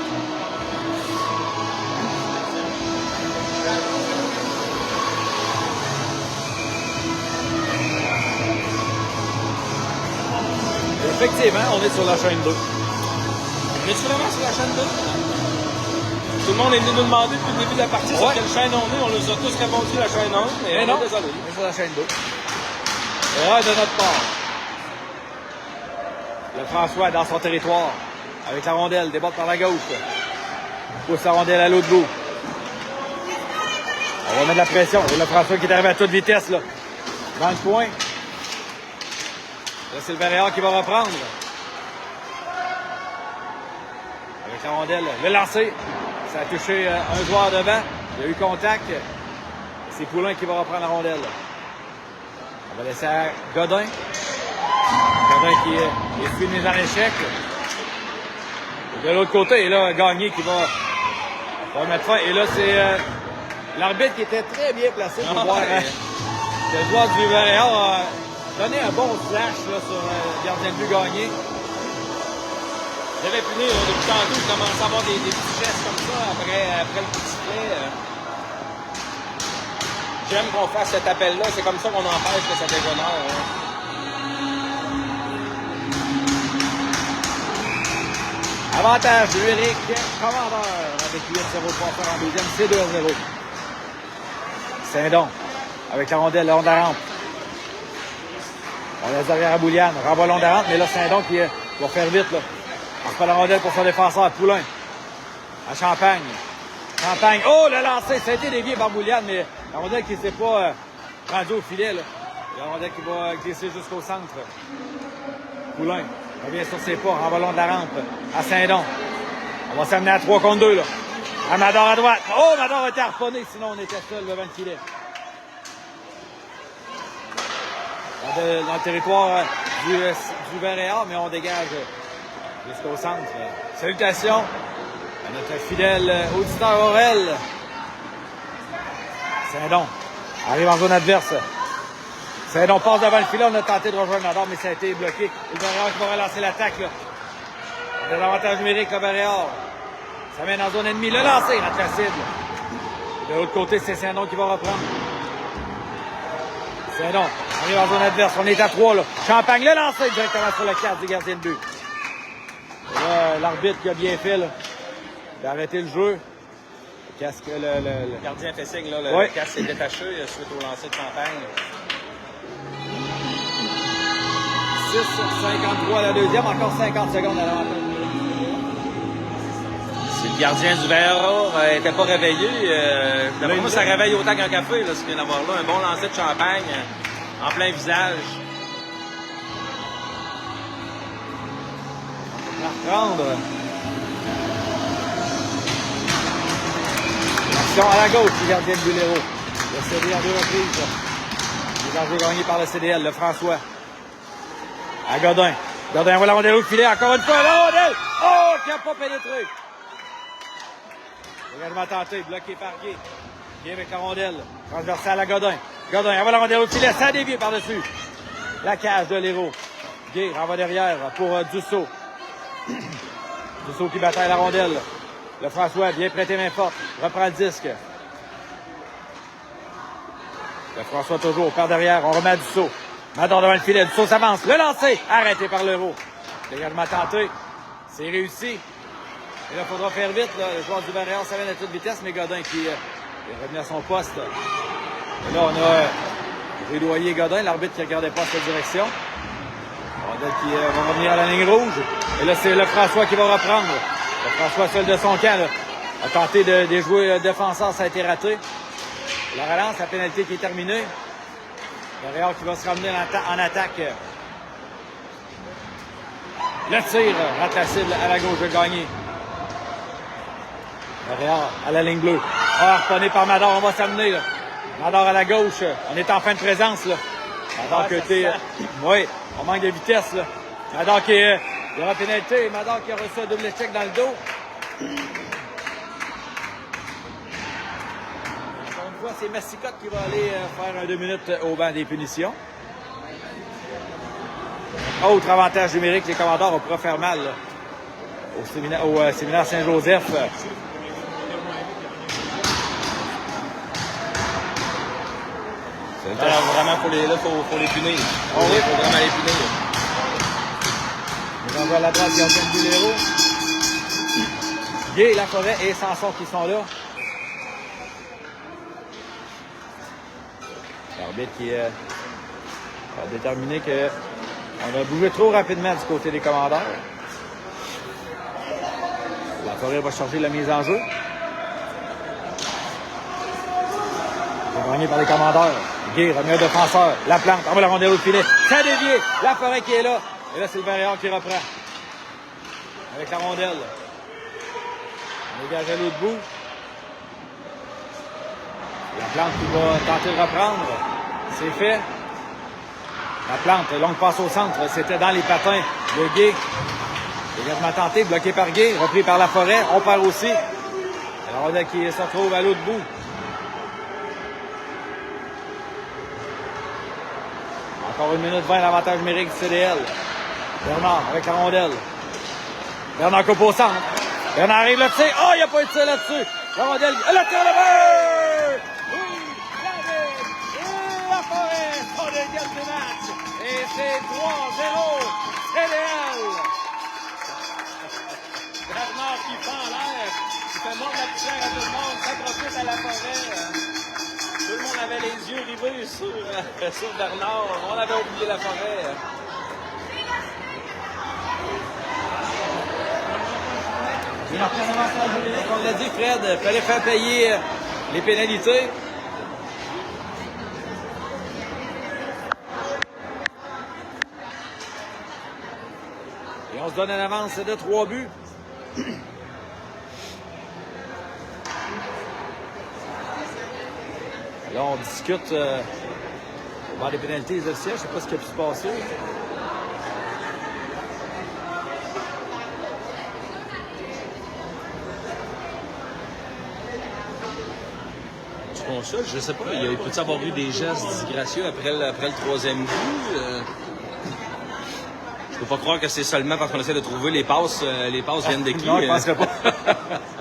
Effectivement, on est sur la chaîne 2. On est-tu vraiment sur la chaîne 2? Tout le monde est venu nous demander depuis le début de la partie sur quelle chaîne on est. On les a tous répondu la chaîne 1, mais non, désolé. on est sur la chaîne 2. Erreur de notre part. Le François dans son territoire. Avec la rondelle, déborde par la gauche. Pousse la rondelle à l'autre bout. On va mettre de la pression. Et le François qui est arrivé à toute vitesse, là. Dans le coin. Là, c'est le Barréal qui va reprendre. Avec la rondelle. Le lancer. Ça a touché un joueur devant. Il y a eu contact. C'est Poulain qui va reprendre la rondelle. On va laisser à Godin. Godin qui est fini dans l'échec. De l'autre côté, là, Gagné qui va mettre fin. Et là, c'est l'arbitre qui était très bien placé pour voir. Le joueur du Varéor a donné un bon flash là, sur le gardien de but Gagné. J'avais puni depuis tantôt, je commençais à avoir des petits gestes comme ça après le coup de sifflet. J'aime qu'on fasse cet appel-là, c'est comme ça qu'on empêche que ça dégénère. Avantage numérique, Commandeur avec 8-0 pour faire en deuxième, c'est 2-0. Saint-Don avec la rondelle, le long de la rampe. On laisse derrière à Bouliane, renvoie le long de la rampe, mais là Saint-Don qui va faire vite. Là. On reprend la rondelle pour son défenseur, Poulain. À Champagne. Champagne, oh le lancer, ça a été dévié par Bouliane, mais la rondelle qui ne s'est pas rendue au filet. Là. La rondelle qui va glisser jusqu'au centre. Poulain revient sur ses pas, renvoie le long de la rampe. À Saint-Don. On va s'amener à 3 contre 2. Là. Amador à droite. Oh, Amador a été harponné, sinon on était seul devant le filet. Dans le territoire du Varéor, mais on dégage jusqu'au centre. Salutations à notre fidèle auditeur Aurel. Saint-Don arrive en zone adverse. Saint-Don passe devant le filet. On a tenté de rejoindre Nador, mais ça a été bloqué. Le Varéor qui va relancer l'attaque. On a l'avantage numérique, le Varéor. Ça mène en zone ennemie. Le lancer, rate la cible. De l'autre côté, c'est Saint-Don qui va reprendre. Saint-Don arrive en zone adverse. On est à 3 là. Champagne, le lancer directement sur le cadre du gardien de but. Là, l'arbitre qui a bien fait, là, d'arrêter le jeu. Le casque, Le gardien fait signe, là, le casque s'est détaché suite au lancer de Champagne. 6-53 à la deuxième, encore 50 secondes à l'avantage. Si le gardien du Varéor n'était pas réveillé, d'après moi, ça réveille autant qu'un café, là, ce qu'il vient d'avoir là. Un bon lancer de Champagne en plein visage. On va reprendre. Action à la gauche du gardien de Bulero. Le CD en 2 reprises. Les enjeux gagnés par le CDL, le François. À Godin. Godin voit la rondelle au filet. Encore une fois, la rondelle! Oh, qui n'a pas pénétré. Également tenté, bloqué par Guy. Guy avec la rondelle. Transversale à Godin. Godin envoie la rondelle au filet. Ça dévie par-dessus. La cage de l'Hérault. Guy renvoie derrière pour Dussault. Dussault qui bataille la rondelle. Le François, bien prêté main forte. Reprend le disque. Le François toujours par derrière. On remet à Dussault. Mador devant le filet. Dussault s'avance. Le lancer. Arrêté par l'Hérault. Également tenté. C'est réussi. Et là, il faudra faire vite. Là. Le joueur du Varéor s'amène à toute vitesse, mais Godin qui est revenu à son poste. Et là, on a rédoyé Godin, l'arbitre qui ne regardait pas cette direction. Rondelle qui va revenir à la ligne rouge. Et là, c'est le François qui va reprendre. Le François seul de son camp là, a tenté de déjouer le défenseur, ça a été raté. La relance, la pénalité qui est terminée. Le Varéor qui va se ramener en attaque. Le tir rate la cible à la gauche de Gagné. Varéor à la ligne bleue. Harponné par Mador, on va s'amener. Là. Mador à la gauche. On est en fin de présence. Là. Mador qui a été... Oui, on manque de vitesse. Là. Mador qui est... Il y aura pénalité. Mador qui a reçu un double échec dans le dos. Encore une fois, c'est Massicotte qui va aller faire un 2 minutes au banc des punitions. Autre avantage numérique, les commandeurs on pourra faire mal là, au séminaire Saint-Joseph. Alors vraiment, faut les punir. Oh, oui. Faut vraiment les punir. On va à la droite, gardien de Bulero. Guy, Laforêt et Sanson qui sont là. L'arbitre qui a déterminé qu'on a bougé trop rapidement du côté des commandeurs. Laforêt va changer la mise en jeu. C'est gagné par les commandeurs. Guy remet un défenseur. La plante, on va la rondelle au filet. Ça dévié. Laforêt qui est là. Et là, c'est le Varéor qui reprend. Avec la rondelle. Dégage à l'autre bout. La plante qui va tenter de reprendre. C'est fait. La plante, longue passe au centre. C'était dans les patins de Gay. Dégagement tenté, bloqué par Gay, repris par La Forêt. On perd aussi. La rondelle qui se retrouve à l'autre bout. Encore 1 minute 20, l'avantage numérique du CDL. Bernard avec la rondelle. Bernard coupe au centre. Bernard arrive le tir. Oh, il n'y a pas eu de tir là-dessus. La rondelle. Le tir de but! Oui, David et La Forêt sont de gagne du match. Et c'est 3-0 CDL. Bernard qui prend en l'air. Il fait mordre la poussière à tout le monde. Ça profite à La Forêt. Tout le monde avait les yeux rivés sur Bernard. On avait oublié La Forêt. Il a pris un avantage numérique. On l'a dit, Fred, il fallait faire payer les pénalités. Et on se donne une avance de 3 buts. Là, on discute voir les pénalités des officiels. Je ne sais pas ce qui a pu se passer. Console, je sais pas, il peut-il avoir eu des gestes disgracieux après le 3e but? Je peux pas croire que c'est seulement parce qu'on essaie de trouver les passes viennent de qui? Non, je ne penserais pas.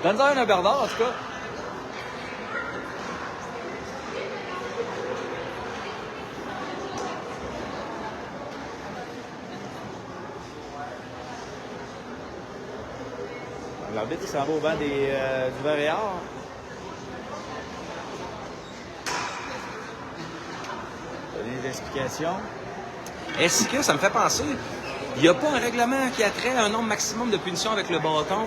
Donne-en un à Bernard, en tout cas. L'arbitre s'en va au banc du Varéard. Donner des explications. Est-ce que ça me fait penser, il n'y a pas un règlement qui a trait à un nombre maximum de punitions avec le bâton?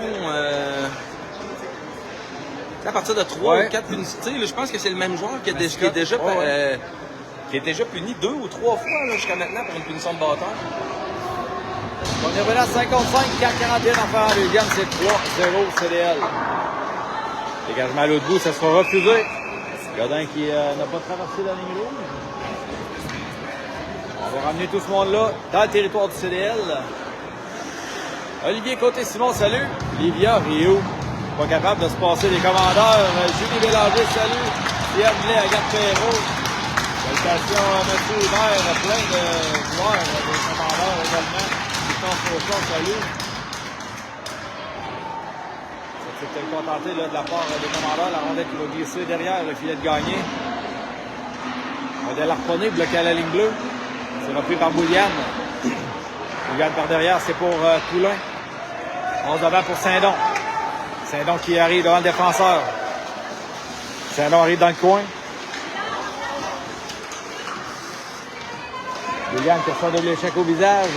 À partir de 3 ou 4 punitions, je pense que c'est le même joueur qui est déjà puni 2 ou 3 fois jusqu'à maintenant pour une punition de bâton. On est revenu à 55, 4-41 en fin en deuxième, c'est 3-0 CDL. Dégagement à l'autre bout, ça sera refusé. Godin qui n'a pas traversé la ligne rouge. On va ramener tout ce monde-là dans le territoire du CDL. Olivier Côté-Simon, salut. Livia Rio, pas capable de se passer les commandeurs. Julie Bélanger, salut. Pierre Blais, Agathe Perrault. Salutations à M. Hubert, plein de joueurs, des commandeurs également. Salut. C'était contenté là, de la part des commandeurs. La rondelle qui va glisser derrière le filet de gagné. Rondelle harponnée, bloqué à la ligne bleue. C'est repris par Bouliane. Bouliane par derrière, c'est pour Poulain. 11 devant pour Saint-Don. Saint-Don qui arrive devant le défenseur. Saint-Don arrive dans le coin. Bouliane qui reçoit double échec au visage.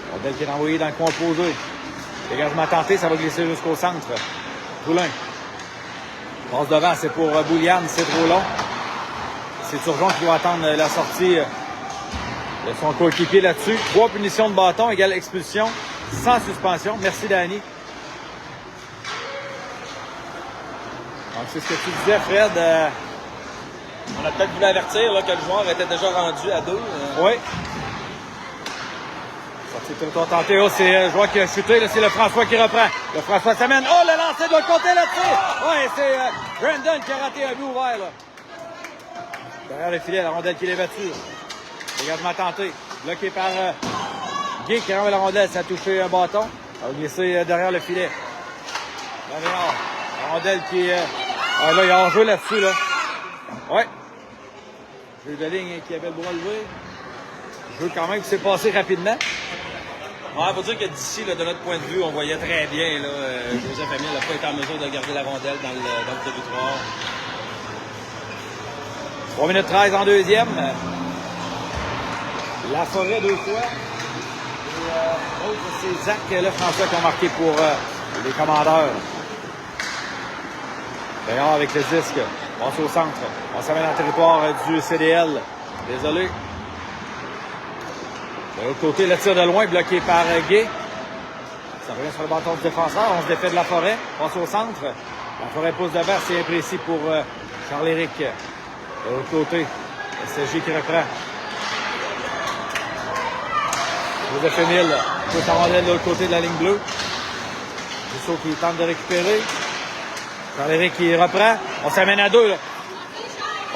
Rondelle qui est envoyée dans le coin opposé. Dégagement tenté, ça va glisser jusqu'au centre. Poulain. Passe devant, c'est pour Bouliane, c'est trop long. C'est Turgeon qui doit attendre la sortie de son coéquipier là-dessus. 3 punitions de bâton égale expulsion, sans suspension. Merci, Danny. Donc, c'est ce que tu disais, Fred. On a peut-être voulu avertir là, que le joueur était déjà rendu à 2. Oui. C'est tout tenté. Oh, c'est le joueur qui a chuté. C'est le François qui reprend. Le François s'amène. Oh, le lancer de l'autre côté là-dessus. Oui, c'est Brandon qui a raté un but ouvert. Là. Derrière le filet, la rondelle qui l'est battue. Dégagement tenté. Bloqué par Guy qui renvoie la rondelle. Ça a touché un bâton. Ça va glisser derrière le filet. La rondelle qui... là, il a rejoué là-dessus. Là. Oui. Jeu de ligne qui avait le bras levé. Jeu quand même qui s'est passé rapidement. Il faut dire que d'ici, de notre point de vue, on voyait très bien là, Joseph Amil n'a pas été en mesure de garder la rondelle dans le territoire. 3 minutes 13 en deuxième. La Forêt 2 fois. Et l'autre, c'est Zach Lefrançois qui a marqué pour les commandeurs. D'ailleurs, avec le disque, on passe au centre. On s'amène dans le territoire du CDL. Désolé. De l'autre côté, le tir de loin bloqué par Gay. Ça revient sur le bâton du défenseur. On se défait de la forêt. Passe au centre. La forêt pousse devant. C'est imprécis pour Charles-Éric. De l'autre côté, SSG qui reprend. Joseph Émile pousse la rondelle de l'autre côté de la ligne bleue. Rousseau qui tente de récupérer. Charles-Éric qui reprend. On s'amène à deux. Là.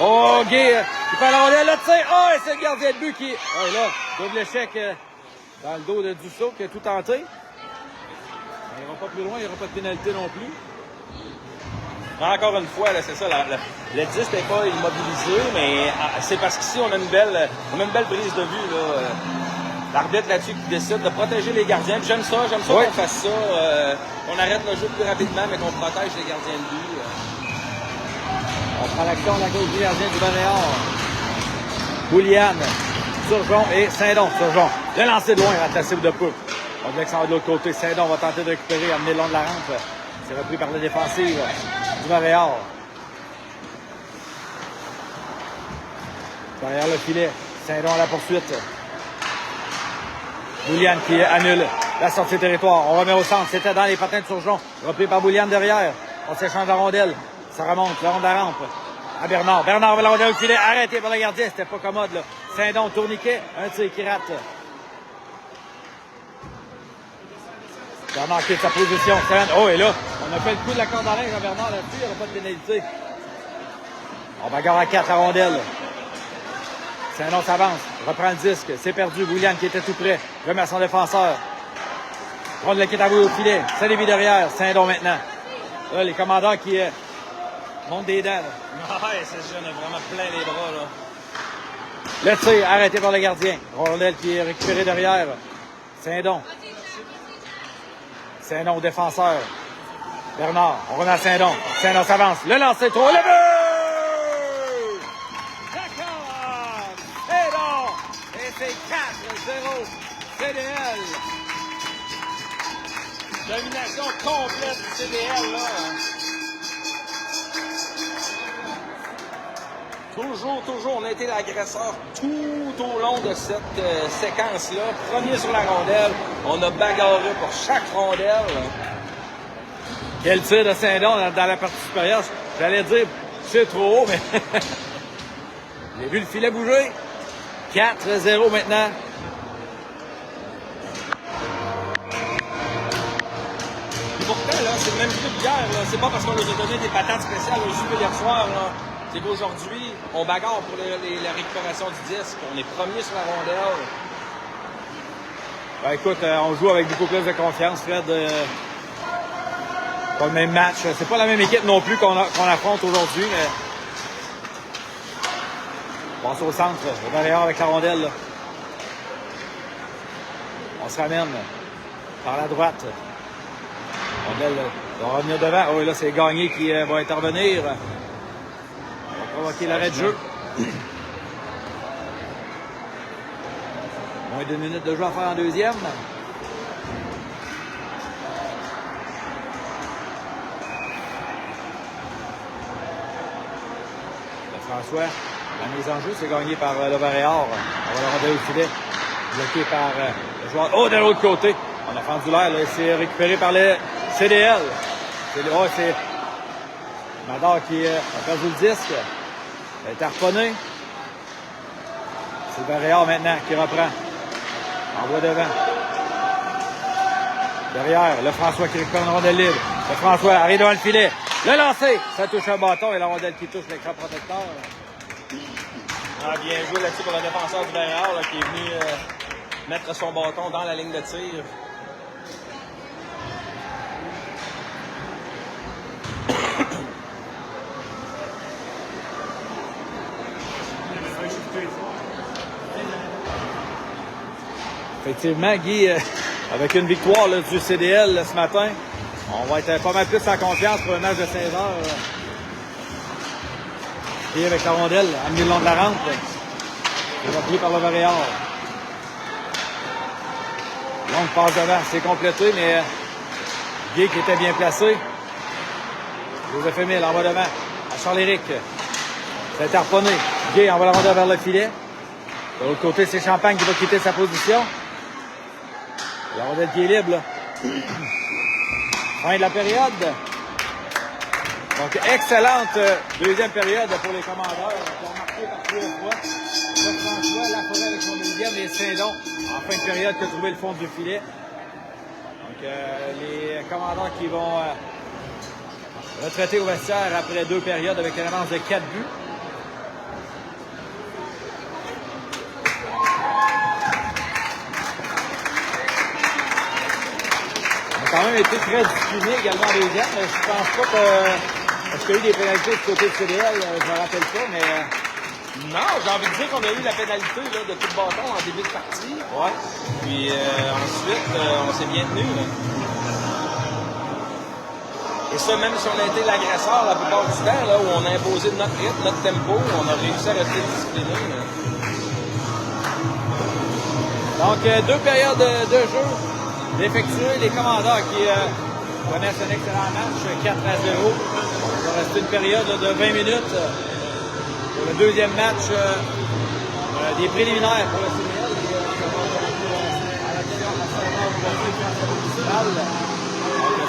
Oh, Guy qui fait la rondelle. Là, tire. Oh, et c'est le gardien de but qui... Oh, là, double échec dans le dos de Dussault qui a tout tenté. Il n'ira pas plus loin. Il n'y aura pas de pénalité non plus. Encore une fois, c'est ça, le 10 n'est pas immobilisé, mais c'est parce qu'ici, on a une belle prise de vue. L'arbitre là-dessus qui décide de protéger les gardiens. J'aime ça oui. Qu'on fasse ça. On arrête le jeu plus rapidement, mais qu'on protège les gardiens de but. On prend l'action de la gauche du gardien du Banéard. Bouliane, Turgeon et Saint-Don. Turgeon, le lancer de loin à la cible de peu. On dirait que ça va de l'autre côté. Saint-Don va tenter de récupérer, amener le long de la rampe. C'est repris par la défensive du Montréal. Derrière le filet, Saint-Don à la poursuite. Bouliane qui annule la sortie de territoire. On remet au centre. C'était dans les patins de Turgeon. Repris par Bouliane derrière. On s'échange la rondelle. Ça remonte, le rond de la rampe. À Bernard. Bernard va la rondelle au filet. Arrêté par le gardien. C'était pas commode, là. Saint-Don, tourniquet. Un tir qui rate. Bernard quitte sa position. Oh, et là, on a fait le coup de la corde à linge à Bernard là-dessus. Il n'y aura pas de pénalité. On bagarre à 4 à rondelle. Saint-Don s'avance. Reprend le disque. C'est perdu. Bouliane qui était tout près. Remet à son défenseur. Prendre le quitte à bout au filet. Saint-Lévis derrière. Saint-Don maintenant. Là, les commandants qui montent des dents. Ouais, c'est jeune, a vraiment plein les bras, là. Le tir arrêté par le gardien. Rondelle qui est récupéré derrière. Saint-Don. Saint-Don au défenseur. Bernard, on remet à Saint-Don. Saint-Don s'avance. Le lancer trop. Le but! D'accord! Saint-Don! Et c'est 4-0. CDL. Domination complète du CDL, là. Toujours, on a été l'agresseur tout au long de cette séquence-là. Premier sur la rondelle, on a bagarré pour chaque rondelle. Quel tir de Saint-Don dans la partie supérieure. J'allais dire, c'est trop haut, mais j'ai vu le filet bouger. 4-0 maintenant. Et pourtant, là, c'est le même jeu d'hier. C'est pas parce qu'on nous a donné des patates spéciales au jeu hier soir. Là. C'est qu'aujourd'hui, on bagarre pour la récupération du disque. On est premier sur la rondelle. Ben, écoute, on joue avec beaucoup plus de confiance, Fred. Pas le même match. C'est pas la même équipe non plus qu'on affronte aujourd'hui, mais... On passe au centre, au derrière avec la rondelle. Là. On se ramène par la droite. Rondelle va revenir devant. Oh, et là, c'est Gagné qui va intervenir. Provoquer l'arrêt de jeu. Moins de 2 minutes de jeu à faire en deuxième. François, la mise en jeu, c'est gagné par le Varéor. On va le rendre au filet. Bloqué par le joueur. Oh, de l'autre côté. On a fendu l'air. C'est récupéré par le CDL. C'est Mador qui a perdu le disque. Elle est harponnée. C'est Varéor maintenant qui reprend. Envoie devant. Derrière, le François qui récupère une rondelle libre. Le François arrive devant le filet. Le lancer, ça touche un bâton et la rondelle qui touche l'écran protecteur. Ah, bien joué là-dessus pour le défenseur du Varéor qui est venu mettre son bâton dans la ligne de tir. Effectivement, Guy, avec une victoire là, du CDL là, ce matin, on va être pas mal plus en confiance pour un match de 16 heures. Et avec la rondelle, amené le long de la rampe. Et repris par le Varéor. Longue passe devant, c'est complété, mais Guy qui était bien placé. Joseph Émile en va devant. À Charles-Éric. Ça a été harponné. Guy envoie la rondelle vers le filet. De l'autre côté, c'est Champagne qui va quitter sa position. La rondelle qui est libre, là. Fin de la période. Donc, excellente deuxième période pour les commandeurs. Qui ont marqué par 3 fois. Là, François Laforêt avec son deuxième et Saint-Don en fin de période qui a trouvé le fond du filet. Donc, les commandeurs qui vont retraiter au vestiaire après 2 périodes avec une avance de 4 buts. On a quand même été très discipliné également en deuxième. Je pense pas que... Est-ce qu'il y a eu des pénalités du côté de CDL? Je me rappelle pas, mais... Non, j'ai envie de dire qu'on a eu la pénalité là, de coup de bâton en début de partie. Ouais. Puis ensuite, on s'est bien tenu. Là. Et ça, même si on a été l'agresseur la plupart du temps, là, où on a imposé notre rythme, notre tempo, on a réussi à rester discipliné. Là. Donc, 2 périodes de jeu d'effectuer. Les commandeurs qui connaissent un excellent match, 4-0. Il va rester une période de 20 minutes pour le deuxième match des préliminaires pour le CDL.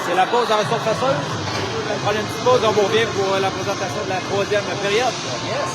C'est la pause dans la surfaceuse. On va prendre une petite pause, on vous revient pour la présentation de la troisième période. Yes!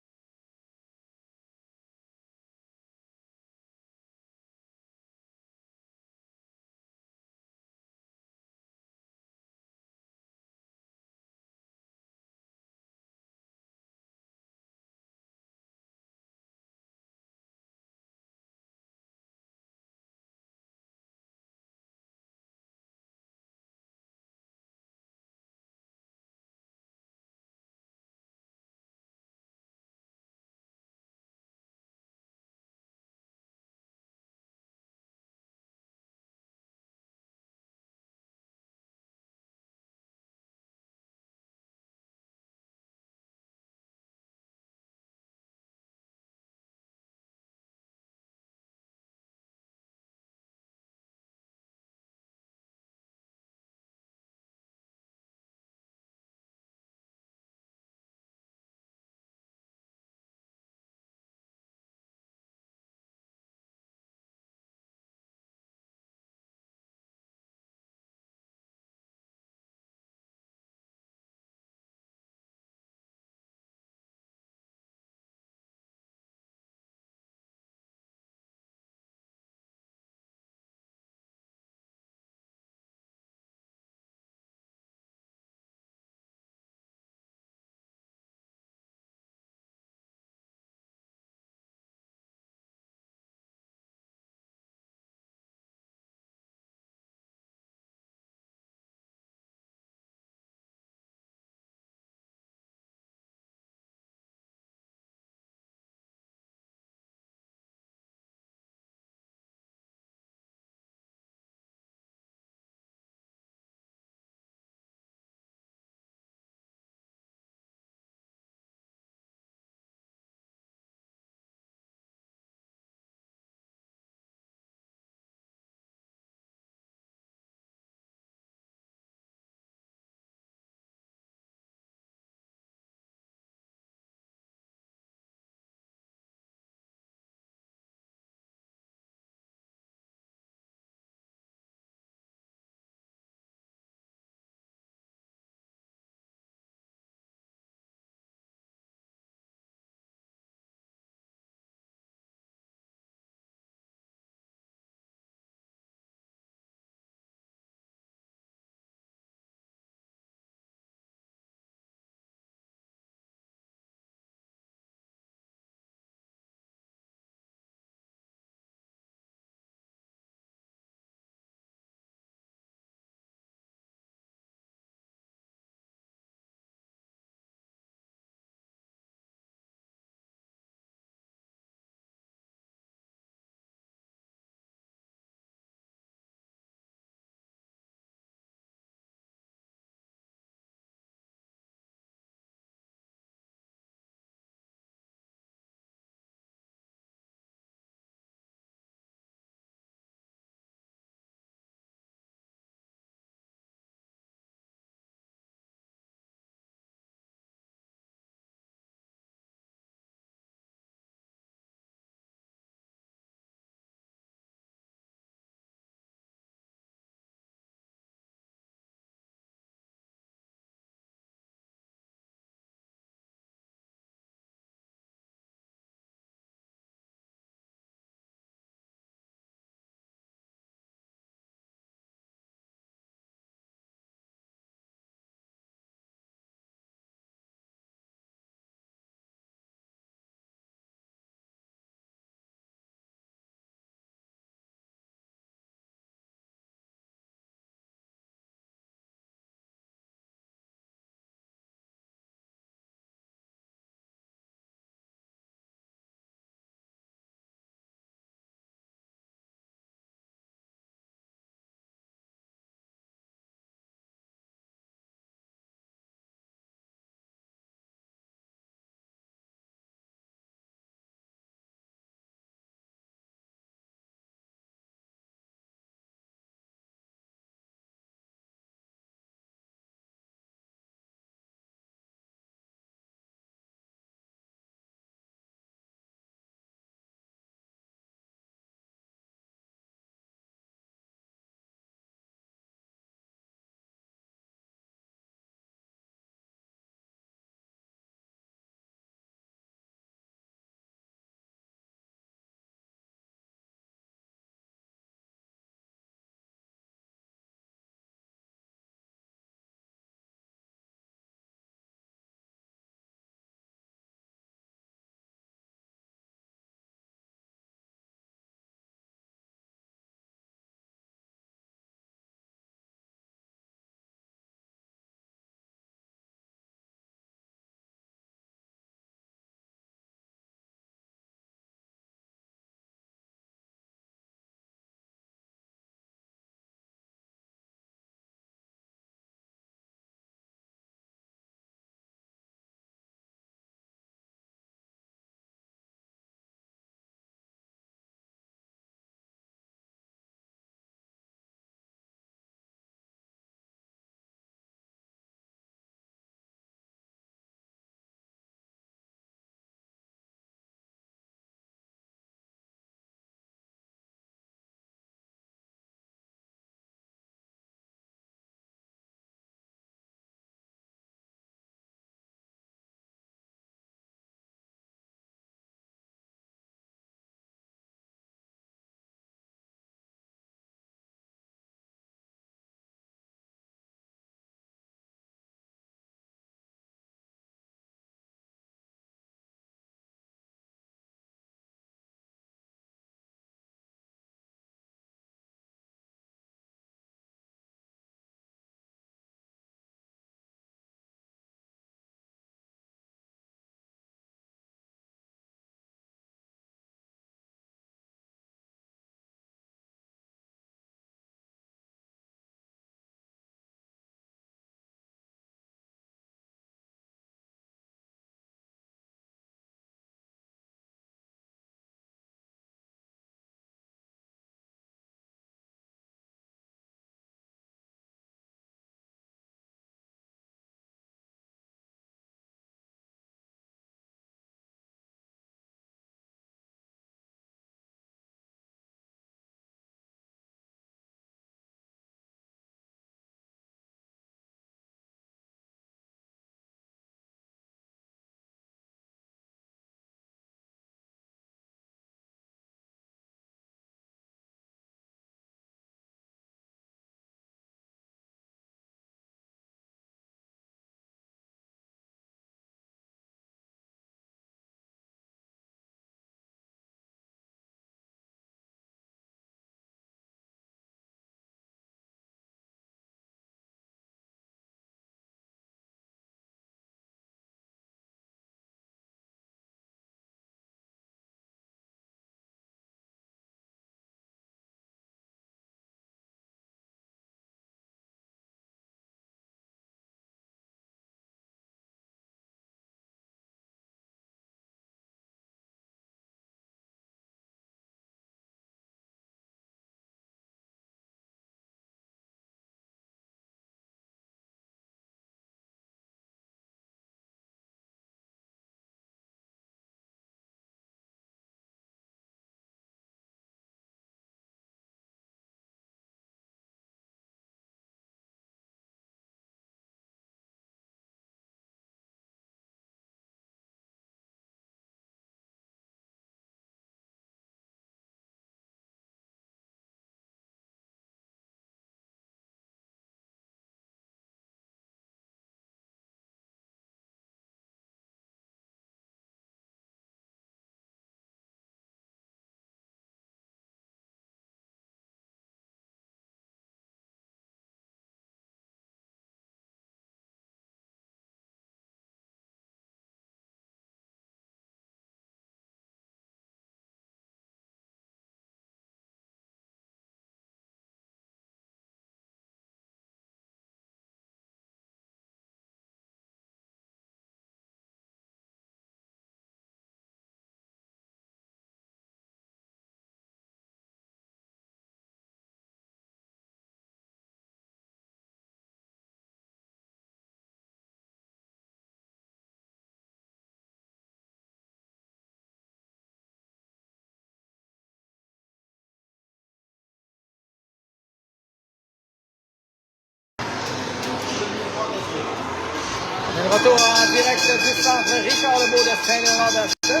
De retour en direct du centre Richard Lebeau de Saint-Léonard d'Aston.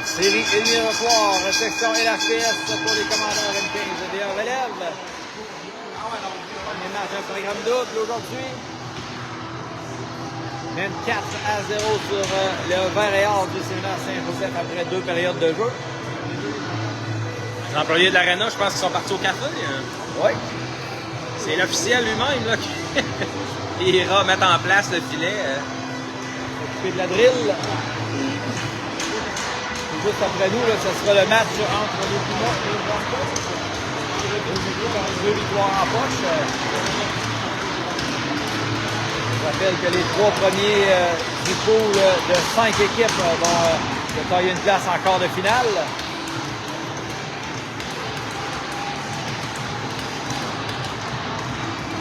Série éliminatoire, section LHPS pour les commandeurs M15 de relève. Premier match, un programme double aujourd'hui. Même 4-0 sur le vert et or du séminaire Saint-Joseph après 2 périodes de jeu. Les employés de l'Arena, je pense qu'ils sont partis au café. Oui. C'est l'officiel lui-même là, qui ira mettre en place le filet. Occupé de la drill. Juste après nous, là, ce sera le match entre les Pumas et les Broncos. Deux victoires en poche. Je rappelle que les 3 premiers du pool de 5 équipes vont tailler une place en quart de finale.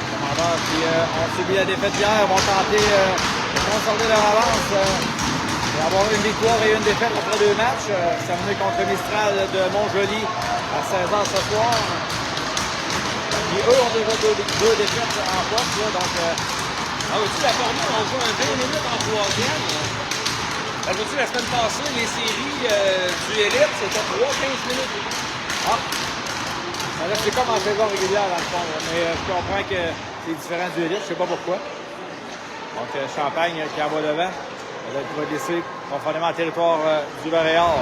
Les commandeurs qui ont subi la défaite hier vont tenter de conserver leur avance et avoir une victoire et une défaite après 2 matchs. Terminé contre Mistral de Montjoly à 16h ce soir. Et eux ont déjà 2 défaites en poche. Donc, vois-tu, la formule, on joue un 20 minutes en troisième. Vois-tu, la semaine passée, les séries du Elite, c'était 3-15 minutes. Là, c'est comme en saison régulière, dans le fond. Mais je comprends que c'est différent du Elite, je ne sais pas pourquoi. Donc, Champagne qui envoie devant. Qui va glisser conformément au territoire du Vert-et-Or.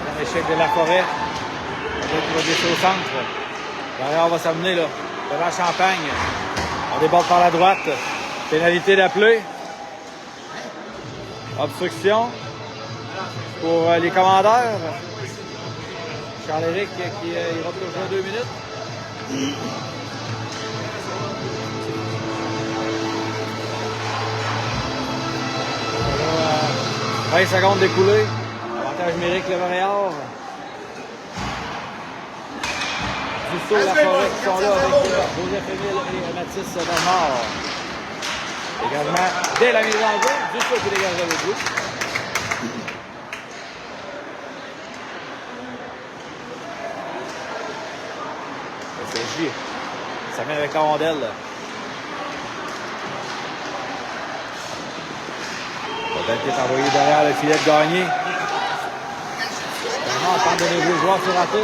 Un échec de la forêt. Qui va glisser au centre. Vert-et-Or va s'amener là, devant Champagne. On déborde par la droite. Pénalité d'appelé. Obstruction pour les commandeurs. Charles-Éric qui ira pour jouer 2 minutes. 20 secondes d'écoulé. Avantage numérique, le Vert-et-Or. Dussault, la forêt qui sont là avec Joseph-Émile et Mathis Bernard. Dégagement dès la mise en jeu. Dussault qui dégage le bout. C'est J. Ça mène avec la rondelle. Rondelle qui est envoyée derrière le filet de Gagné. Bernard tente de donner le joueur sur raté.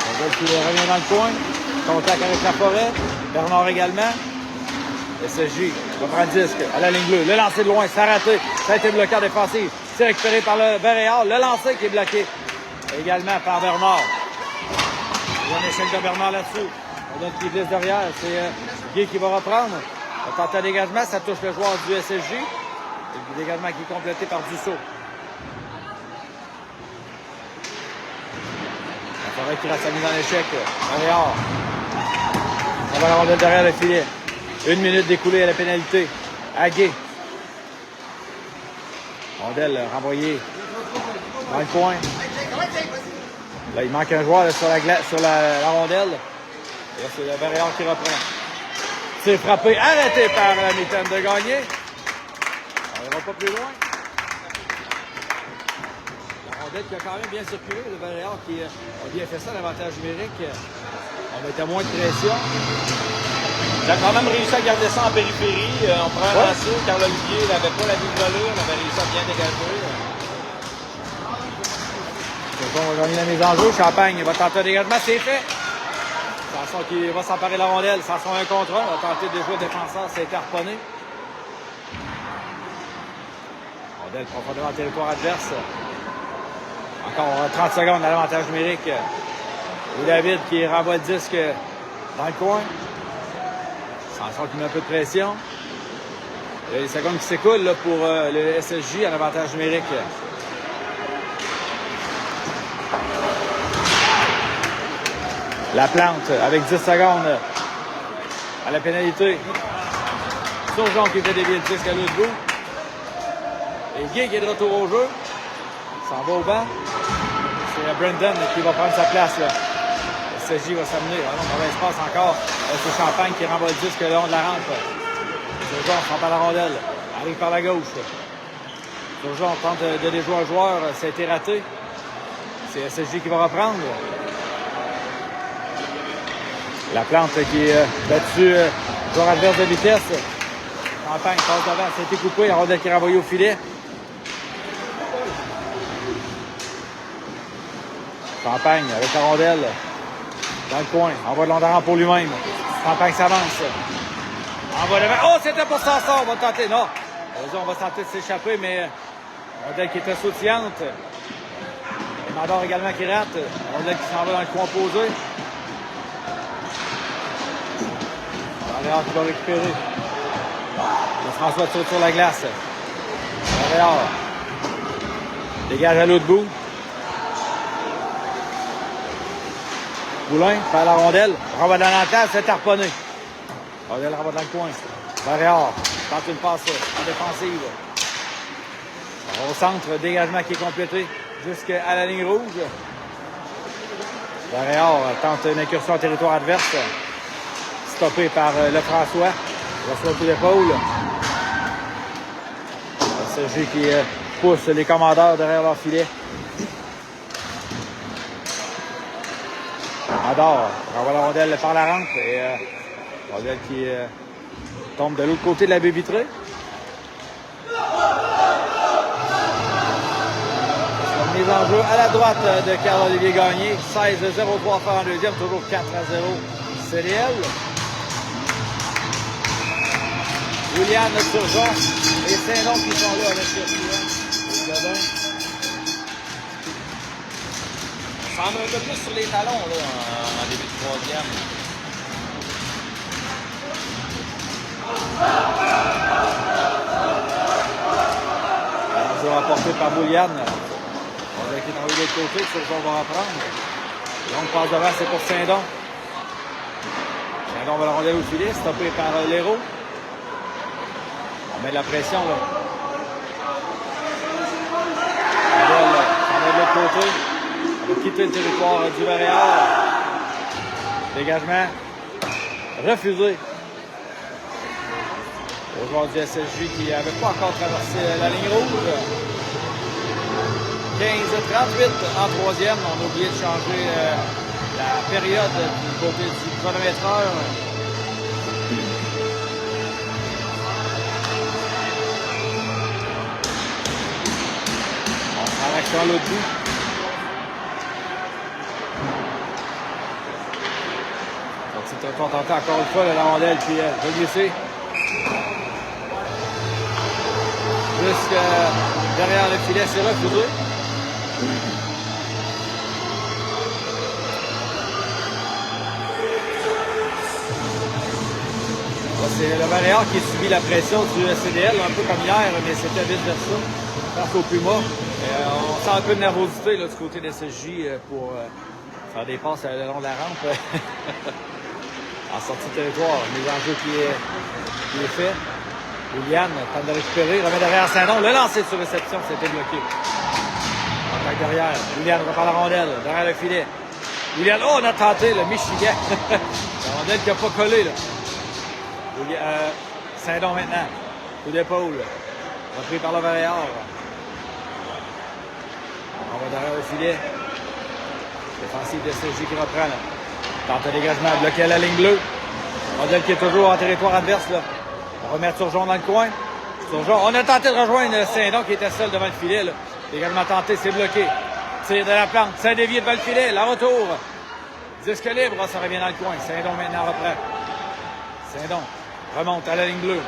Rondelle qui revient dans le coin. Contact avec la forêt. Bernard également. SSJ reprend le disque à la ligne bleue. Le lancer de loin, ça a raté. Ça a été bloqué en défensive. C'est récupéré par le Vert-et-Or. Le lancer qui est bloqué également par Bernard. Il y a un échec de Bernard là-dessus. On donne qui glisse derrière. C'est Guy qui va reprendre. On tente un dégagement. Ça touche le joueur du SSJ. Et le dégagement qui est complété par Dussault. La forêt qui reste mise en échec. Vert-et-Or. On va la rondelle derrière le filet. 1 minute d'écoulée à la pénalité. Aguet. Rondelle renvoyée dans le coin. Là, il manque un joueur là, sur la rondelle. Et là, c'est le Vert-et-Or qui reprend. C'est frappé, arrêté par la mitaine de Gagné. On n'ira pas plus loin. La rondelle qui a quand même bien circulé. Le Vert-et-Or qui a bien fait ça, l'avantage numérique. On mettait moins de pression. J'ai quand même réussi à garder ça en périphérie. On prend un lancer. Carl Olivier n'avait pas la vie de volure. On avait réussi à bien dégager. On va gagner la mise en jeu. Champagne va tenter un dégagement. C'est fait. Sanson qui va s'emparer de la rondelle. Sanson 1 contre 1. On va tenter de jouer le défenseur. C'est harponné. Rondelle profondément au territoire adverse. Encore 30 secondes à l'avantage numérique. Et David qui renvoie le disque dans le coin. Sanson qui met un peu de pression. Il y a les secondes qui s'écoulent pour le SSJ à l'avantage numérique. La plante avec 10 secondes à la pénalité. Surgeon qui fait dévier le disque à l'autre bout. Et Guy qui est de retour au jeu. S'en va au banc. C'est Brendan qui va prendre sa place. Là. Le SSJ va s'amener. Ah non, mauvais espace encore. C'est Champagne qui renvoie le disque le long de la rampe. Surgeon prend par la rondelle. Arrive par la gauche. Surgeon tente de déjouer un joueur. Ça a été raté. C'est SSJ qui va reprendre. La plante qui est battue Joueur adverse de vitesse. Champagne passe devant. Ça a été coupé. La rondelle qui est renvoyée au filet. Champagne avec la rondelle. Dans le coin. Envoie de l'endarant pour lui-même. Champagne s'avance. Envoie devant. Oh, c'était pour s'en sortir. On va tenter. Non. On va tenter de s'échapper, mais rondelle qui était sautillante. Mandor également qui rate. Rondelle qui s'en va dans le coin opposé. Réal qui va récupérer. François tire sur la glace. Réal. Dégage à l'autre bout. Poulain fait la rondelle. Renvoie dans la tête, c'est tarponné. Rondelle renvoie dans le coin. Réal tente une passe en défensive. Au centre, dégagement qui est complété jusqu'à la ligne rouge. Réal tente une incursion en territoire adverse. Stoppé par Lefrançois. Reçoit tout l'épaule. Sergi qui pousse les commandeurs derrière leur filet. Mandor renvoie la rondelle par la rampe. Et rondelle qui tombe de l'autre côté de la baie vitrée. Mise en jeu à la droite de Carl-Olivier Gagné. 16-0-3 à faire en deuxième. Toujours 4-0 CDL. William Turgeon et Saint-Don qui sont là avec le Godin. On semble un peu plus sur les talons là, en début de troisième. Un jeu rapporté par William. On va qui est envoyé de l'autre côté, Turgeon va reprendre. Donc passe devant, c'est pour Saint-Don. Saint-Don va la rondelle au filet, stoppé par Léraud. On met de la pression, là. On va de l'autre côté. On va quitter le territoire du Varéal. Dégagement. Refusé. Au joueur du SSJ qui n'avait pas encore traversé la ligne rouge. 15-38 en troisième. On a oublié de changer la période du côté du chronométreur. En action à l'autre bout. Donc c'est un tenté encore une fois la rondelle qui va glisser. Jusque derrière le filet, c'est refusé. C'est le Varéal qui subit la pression du CDL, un peu comme hier, mais c'était vice-versa face au Puma. On sent un peu de nervosité là, du côté de SSJ pour faire des passes le long de la rampe. En sortie de territoire, mise en jeu qui est fait. William tente de récupérer, remet derrière Saint-Don. Le lancer sur réception, c'était bloqué. Attaque derrière. William repart la rondelle, derrière le filet. William, oh, on a tenté le Michigan. La rondelle qui n'a pas collé. Là. Saint-Don maintenant. Coup d'épaule. Repris par le Varéal. On va derrière le filet. Défensive de SSJ qui reprend. Là. Tente de dégagement, bloqué à la ligne bleue. Rondelle qui est toujours en territoire adverse. Là. On remet Turgeon dans le coin. Turgeon, on a tenté de rejoindre Saint-Don qui était seul devant le filet. Là. Dégagement tenté, c'est bloqué. Tire de la plante. Saint-Dévié devant le filet. La retour. Disque libre, ça revient dans le coin. Saint-Don maintenant reprend. Saint-Don remonte à la ligne bleue.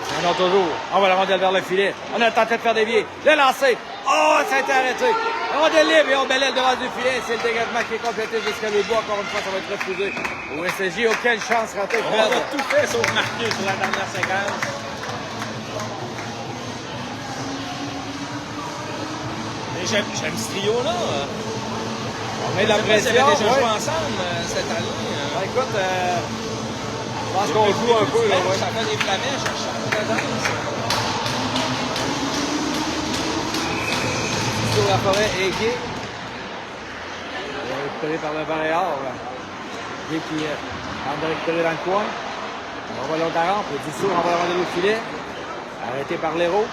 Saint-Don toujours. On va la rondelle vers le filet. On a tenté de faire dévier. Le lancer. Oh, ça a été arrêté. La rondelle libre et on balaye devant du filet. C'est le dégagement qui est complété jusqu'à l'autre bout. Encore une fois, ça va être refusé. Au SSJ, aucune chance ratée. On a tout fait sauf marquer sur la dernière séquence. J'aime ce trio-là. On met de la pression. Ils avaient déjà joué ouais. ensemble cette année. Ben, écoute, je pense qu'on joue un peu. Là, ouais. Ça fait des flamèches à chaque présence. Sur la forêt, Égé. Récupéré par le Varéal. Égé qui tente de récupérer dans le coin. On va l'autre à rampe. Dussault renvoie la rondelle au filet. Arrêté par l'héros.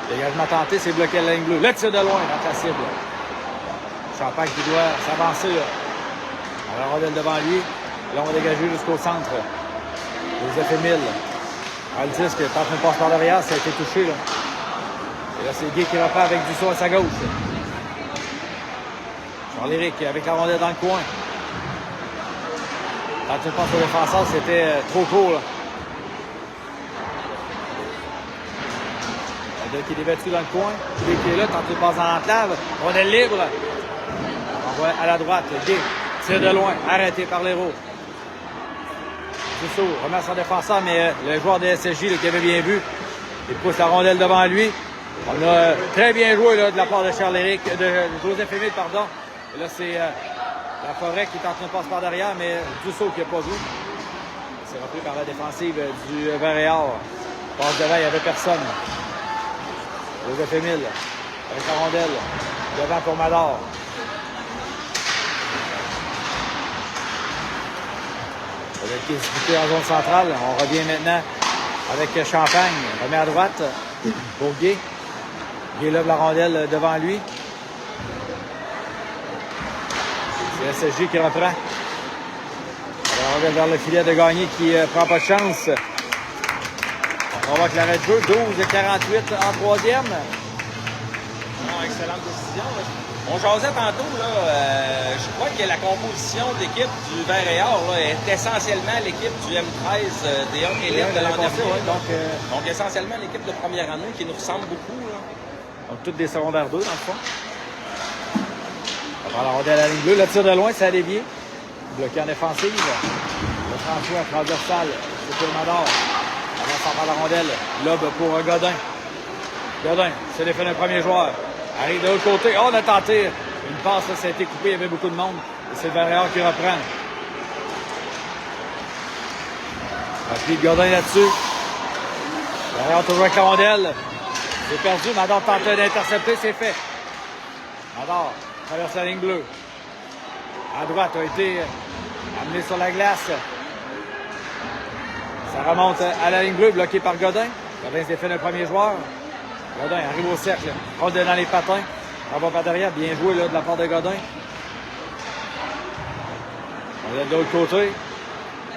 Dégagement tenté, c'est bloqué à la ligne bleue. Le tir de loin dans la cible. Champagne qui doit s'avancer. On a la rondelle devant lui. Là, on va dégager jusqu'au centre. Joseph Émile. Le disque tente une passe par derrière, ça a été touché. Là. Et là, c'est Guy qui reprend avec Dussault à sa gauche. Charles-Éric avec la rondelle dans le coin. Tente une passe au défenseur, c'était trop court. Là. Qui est débattu dans le coin. Guy qui est là, tente une passe dans l'enclave. Rondelle libre. On voit à la droite. Guy tire de loin, arrêté par l'héros. Dussault remet son défenseur, mais le joueur de SSJ là, qui avait bien vu, il pousse la rondelle devant lui. On a très bien joué là, de la part de Charles-Éric, de Joseph Émile, pardon. Et là, c'est la Forêt qui tente une passe par derrière, mais Dussault qui n'a pas vu. C'est repris par la défensive du Vert-et-Or. Passe devant, il n'y avait personne. Joseph Émile avec la rondelle devant pour Mador. Qui est disputé en zone centrale. On revient maintenant avec Champagne. On remet à droite pour Guy. Guy lève la rondelle devant lui. C'est SSJ qui reprend. La rondelle vers le filet de Gagné qui prend pas de chance. On va avec l'arrêt de jeu. 12-48 en troisième. Non, excellente décision. Là. On jasait tantôt, là, je crois que la composition d'équipe du Vert-et-Or est essentiellement l'équipe du M13 des Young Élite de l'an dernier. Donc, essentiellement l'équipe de première année qui nous ressemble beaucoup. Là. Donc, toutes des secondaires 2, dans le fond. On va la rondelle à la ligne bleue. Le tir de loin, ça a dévié. Bloqué en défensive. Le François transversal. C'est pour Mador. On va par la rondelle. Lob pour Godin. Godin se défait d'un premier joueur. Arrive de l'autre côté. Oh, on a tenté une passe, ça a été coupé. Il y avait beaucoup de monde. Et c'est le Vert-et-Or qui reprend. Appui de Godin là-dessus. Vert-et-Or toujours avec la rondelle. C'est perdu. Mador tentait d'intercepter. C'est fait. Mador traverse la ligne bleue. À droite a été amené sur la glace. Ça remonte à la ligne bleue, bloqué par Godin. Godin se défait d'un premier joueur. Godin arrive au cercle, rondelle dans les patins. On va par derrière, bien joué là, de la part de Godin. On est de l'autre côté.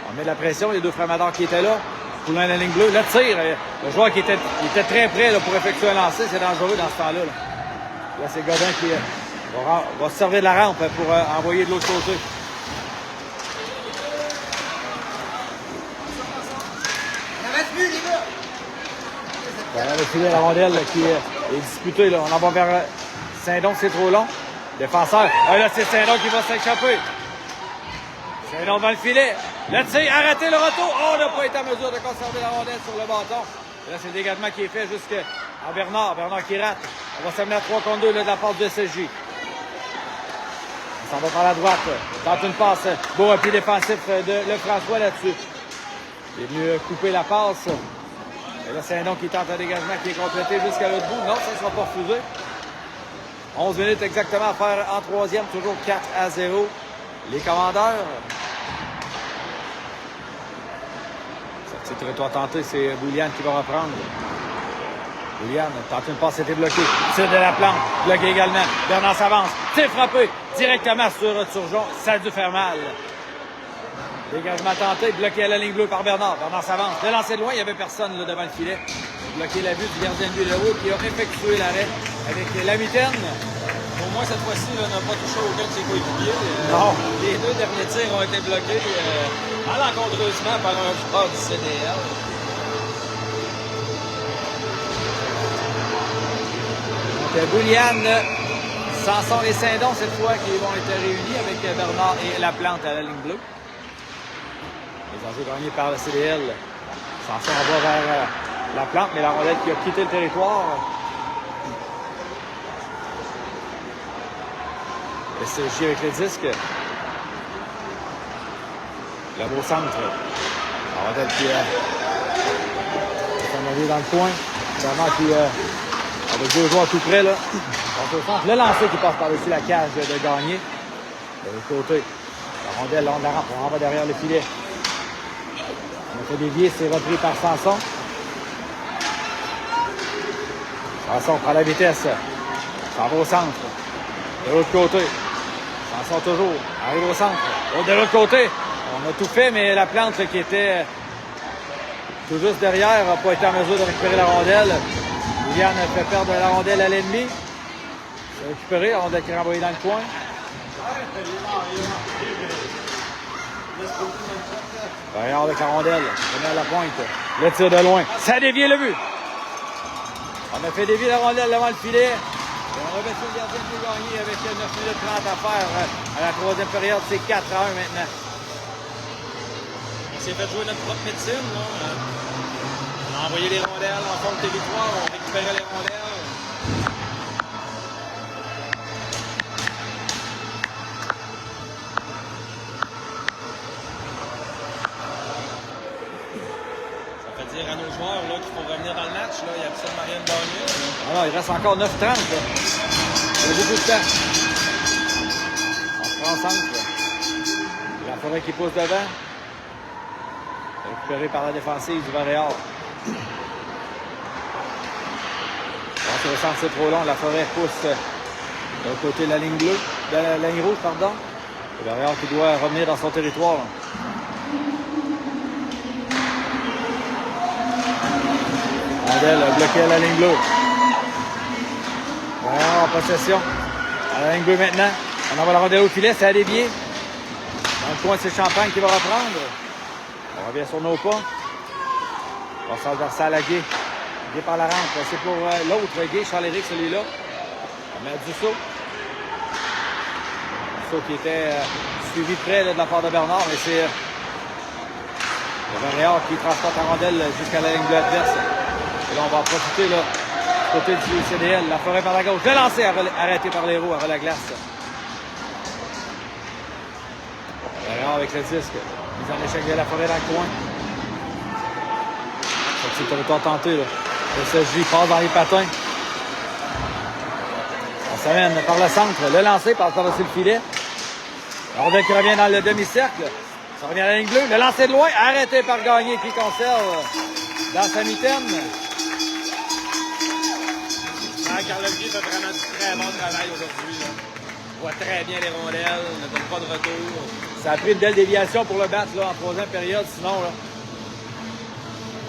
On met de la pression, les deux frères Mador qui étaient là. Poulin à la ligne bleue. Le tir, le joueur qui était très près là, pour effectuer un lancer, c'est dangereux dans ce temps-là. Là, c'est Godin qui va se servir de la rampe pour envoyer de l'autre côté. Le filet, la rondelle qui est disputée. Là. On en va vers Saint-Don, c'est trop long. Défenseur. Ah, là, c'est Saint-Don qui va s'échapper. Saint-Don dans le filet. Le tir, arrêtez le retour. Oh, on n'a pas été en mesure de conserver la rondelle sur le bâton. Et là, c'est le dégagement qui est fait jusqu'à Bernard. Bernard qui rate. On va s'amener à 3 contre 2 là, de la part du SSJ. On s'en va par la droite. Tente une passe. Beau appui défensif de Lefrançois là-dessus. Il est venu couper la passe. Et là, Saint-Don qui tente un dégagement qui est complété jusqu'à l'autre bout. Non, ça ne sera pas refusé. 11 minutes exactement à faire en troisième. Toujours 4-0. Les commandeurs. Sortie de territoire tenté, c'est Bouliane qui va reprendre. Bouliane tente une passe, c'était bloqué. Tire de la plante, bloqué également. Bernard s'avance. Tire frappé directement sur Turgeon. Ça a dû faire mal. Dégagement tenté, bloqué à la ligne bleue par Bernard. Bernard s'avance. De lancer de loin, il n'y avait personne là, devant le filet. Bloqué la vue du gardien de but Leroux qui a effectué l'arrêt avec la mitaine. Au moins, cette fois-ci, il n'a pas touché aucun de ses coéquipiers. Non. Les deux derniers tirs ont été bloqués malencontreusement par un joueur du CDL. Donc, Bouliane, Sanson et Saint-Don, cette fois, qui vont être réunis avec Bernard et Laplante à la ligne bleue. Les enjeux gagnés par le CDL. Sanson va vers Laplante, mais la rondelle qui a quitté le territoire. Le CJ avec le disque. Le beau centre. La rondelle qui est dans le coin. Bernard qui avec deux joueurs tout près là. Le lancer qui passe par-dessus la cage de Gagné. De l'autre côté. La rondelle long de la rampe. On va derrière le filet. On a fait dévier, c'est repris par Sanson. Sanson prend la vitesse. Ça va au centre. De l'autre côté. Sanson toujours. Arrive au centre. De l'autre côté. On a tout fait, mais la plante qui était tout juste derrière n'a pas été en mesure de récupérer la rondelle. Liliane a fait perdre la rondelle à l'ennemi. Il a récupéré la rondelle qui est renvoyée dans le coin. Barrière avec la rondelle. On est à la pointe. Le tir de loin. Ça a dévié le but. On a fait dévier la rondelle devant le filet. Et on a battu le gardien qui a gagné avec 9 minutes 30 à faire à la troisième période. C'est 4-1 maintenant. On s'est fait jouer notre propre médecine. Là. On a envoyé les rondelles en fond de territoire. On récupérait les rondelles. Dire à nos joueurs qu'il faut revenir dans le match. Là. Il y a absolument rien de gagné. Alors, il reste encore 9-30. Il y a beaucoup de temps. On se prend ensemble. La Forêt qui pousse devant. Récupéré par la défensive du Varéor. Bon, sur le centre, c'est trop long. La Forêt pousse de l'autre côté de la ligne bleue. De la ligne rouge, pardon. Le Varéor qui doit revenir dans son territoire. Là. Rondelle bloqué à la ligne bleue. Voilà, en possession. À la ligne bleue maintenant. On envoie la rondelle au filet, c'est à dévier. Dans le coin, c'est Champagne qui va reprendre. On revient sur nos pas. On va s'adverser à la Gué. Gué par la rampe. C'est pour l'autre Gué, Charles-Éric, celui-là. On met du saut. Saut qui était suivi près là, de la part de Bernard, mais c'est le Varéor qui transporte la rondelle jusqu'à la ligne bleue adverse. Et là, on va en profiter là, du côté du CDL. La Forêt par la gauche. Le lancer arrêté par les roues avant la glace. Varéor avec le disque. Mise en échec de la Forêt dans le coin. C'est le territoire tenté. Là. Le SSJ passe dans les patins. On s'amène par le centre. Le lancer passe par-dessus le filet. La rondelle qui revient dans le demi-cercle. Ça revient à la ligne bleue. Le lancer de loin, arrêté par Gagné qui conserve dans sa mitaine. Carl Olivier fait vraiment du très bon travail aujourd'hui. On voit très bien les rondelles, on ne donne pas de retour. Ça a pris une belle déviation pour le battre là, en troisième période, sinon là,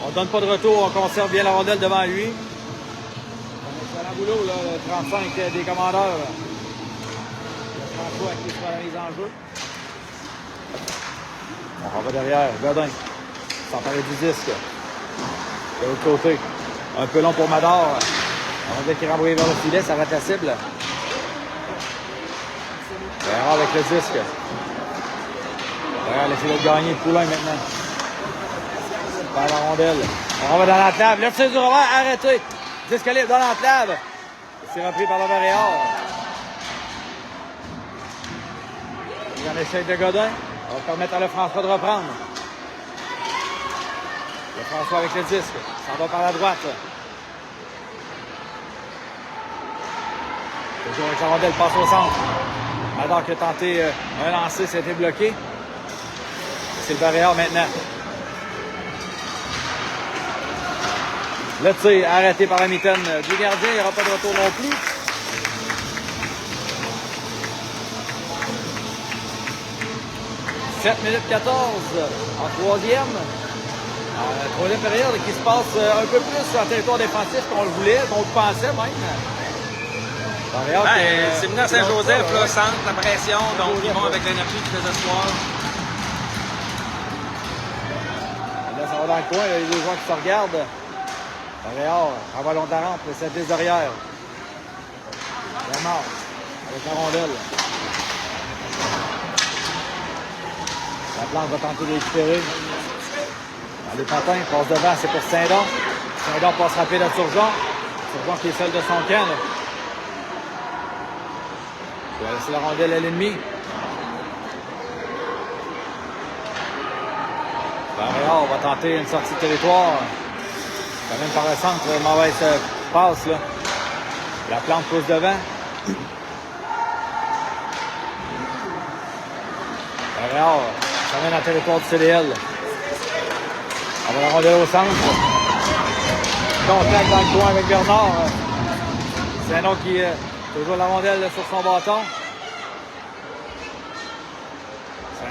on ne donne pas de retour, on conserve bien la rondelle devant lui. Un excellent boulot, là, le 35 des commandeurs. Là. François qui sera la mise en jeu. On va derrière, Godin, s'emparer du disque. De l'autre côté, un peu long pour Mador. La rondelle qui est renvoyée vers le filet, ça rate la cible. Derrière avec le disque. Derrière le filet de Gagné de Poulain maintenant. Par la rondelle. On va dans l'enclave. Le tir du revers, arrêté. Disque libre dans l'enclave. C'est repris par le Varéor. Il y a un échec de Godin. On va permettre à Lefrançois de reprendre. Lefrançois avec le disque. Ça va par la droite. Toujours avec la rondelle, passe au centre. Mador qui a tenté un lancer, ça a été bloqué. C'est le Varéor maintenant. Le tir arrêté par la mitaine du gardien. Il n'y aura pas de retour non plus. « 7 minutes 14 en troisième. Troisième période qui se passe un peu plus sur le territoire défensif qu'on le voulait, qu'on le pensait même. C'est venu à Saint-Joseph, là, centre, la pression, donc ils vont avec l'énergie du désespoir. Là, ça va dans le coin, il y a les deux joueurs qui se regardent. Varéor, en ballon de la rampe, le 7 des arrières. Bernard, avec la rondelle. La plante va tenter de récupérer. Dans les patins, passe devant, c'est pour Saint-Don. Saint-Don passe rapide à Turgeon. Turgeon qui est seul de son camp. Là. Il va laisser la rondelle à l'ennemi. Varéor va tenter une sortie de territoire. Quand même par le centre, mauvaise passe. Là. La plante pousse devant. Varéor s'amène dans le territoire du CDL. On va la rondelle au centre. Contact dans le coin avec Bernard. C'est un autre qui toujours la rondelle sur son bâton.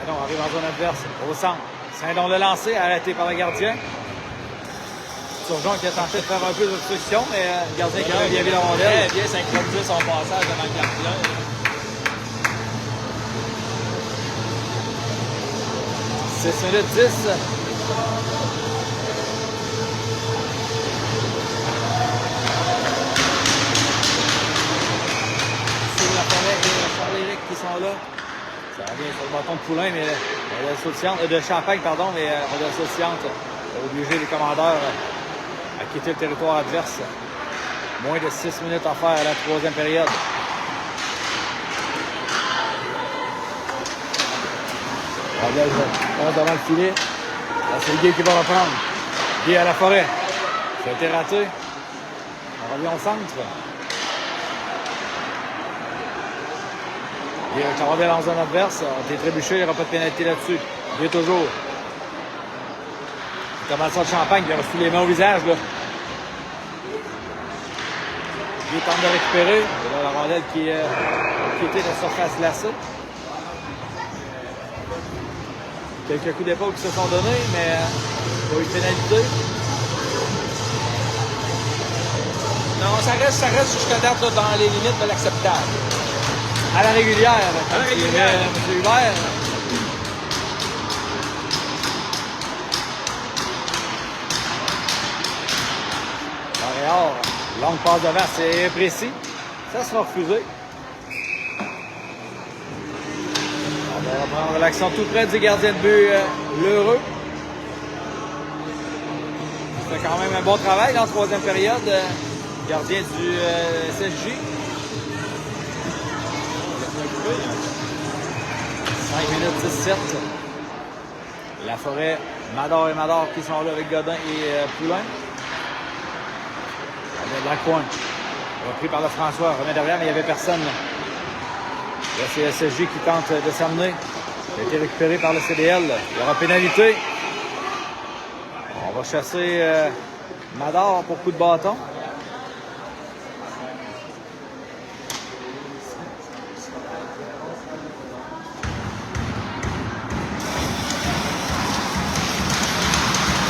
Saint-Don arrive en zone adverse, au centre. Saint-Don le lancé, arrêté par le gardien. Turgeon qui a tenté de faire un peu d'obstruction, mais le gardien qui a bien vu la rondelle. Très bien synchronisé son passage devant le gardien. 6 minutes 10. Charles-Éric qui sont là. Ça revient sur le bâton de Poulain, mais de Champagne, pardon, mais rondelle sautillante a obligé les commandeurs à quitter le territoire adverse. Moins de 6 minutes à faire à la troisième période. Rondelle passe devant le filet. Là, c'est le Guy qui va reprendre. Guy à la forêt. Ça a été raté. On revient au centre. Il y a un rondelle en zone adverse, a été trébuché, il n'y aura pas de pénalité là-dessus. Il est toujours. Thomasson de Champagne qui a reçu les mains au visage. Là. Il tente de récupérer. Et là, la rondelle qui était de la surface glacée. Quelques coups d'épaule qui se sont donnés, mais il y a eu pénalité. Non, ça reste jusqu'à date là, dans les limites de l'acceptable. À la régulière. À la régulière. M. Hubert. Montréal, longue passe devant, c'est imprécis. Ça sera refusé. On va reprendre l'action tout près du gardien de but, Lheureux. Il fait quand même un bon travail dans la troisième période. Gardien du SSJ. 5 minutes 17. La forêt, Mador et Mador qui sont là avec Godin et Poulain. On est dans le coin. Repris par le François. Remet derrière, mais il n'y avait personne. Là, c'est SSJ qui tente de s'amener. Il a été récupéré par le CDL. Il y aura pénalité. On va chasser Mador pour coup de bâton.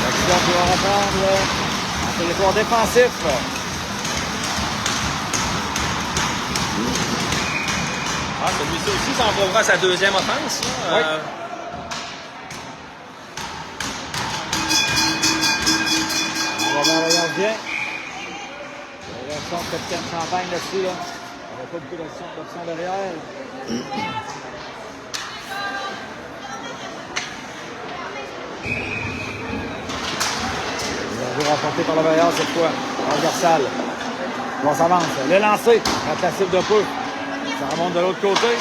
L'action qui va reprendre en territoire défensif. Ah, celui-ci aussi s'en va voir sa deuxième offense. Là. Oui. On va voir le gardien. La réaction de capitaine Champagne là-dessus. Là. On n'a pas beaucoup d'options derrière. Il va remporté par le Vaillard cette fois. Transversal. On s'avance. Le lancer. Rate la cible de peu. Ça remonte de l'autre côté.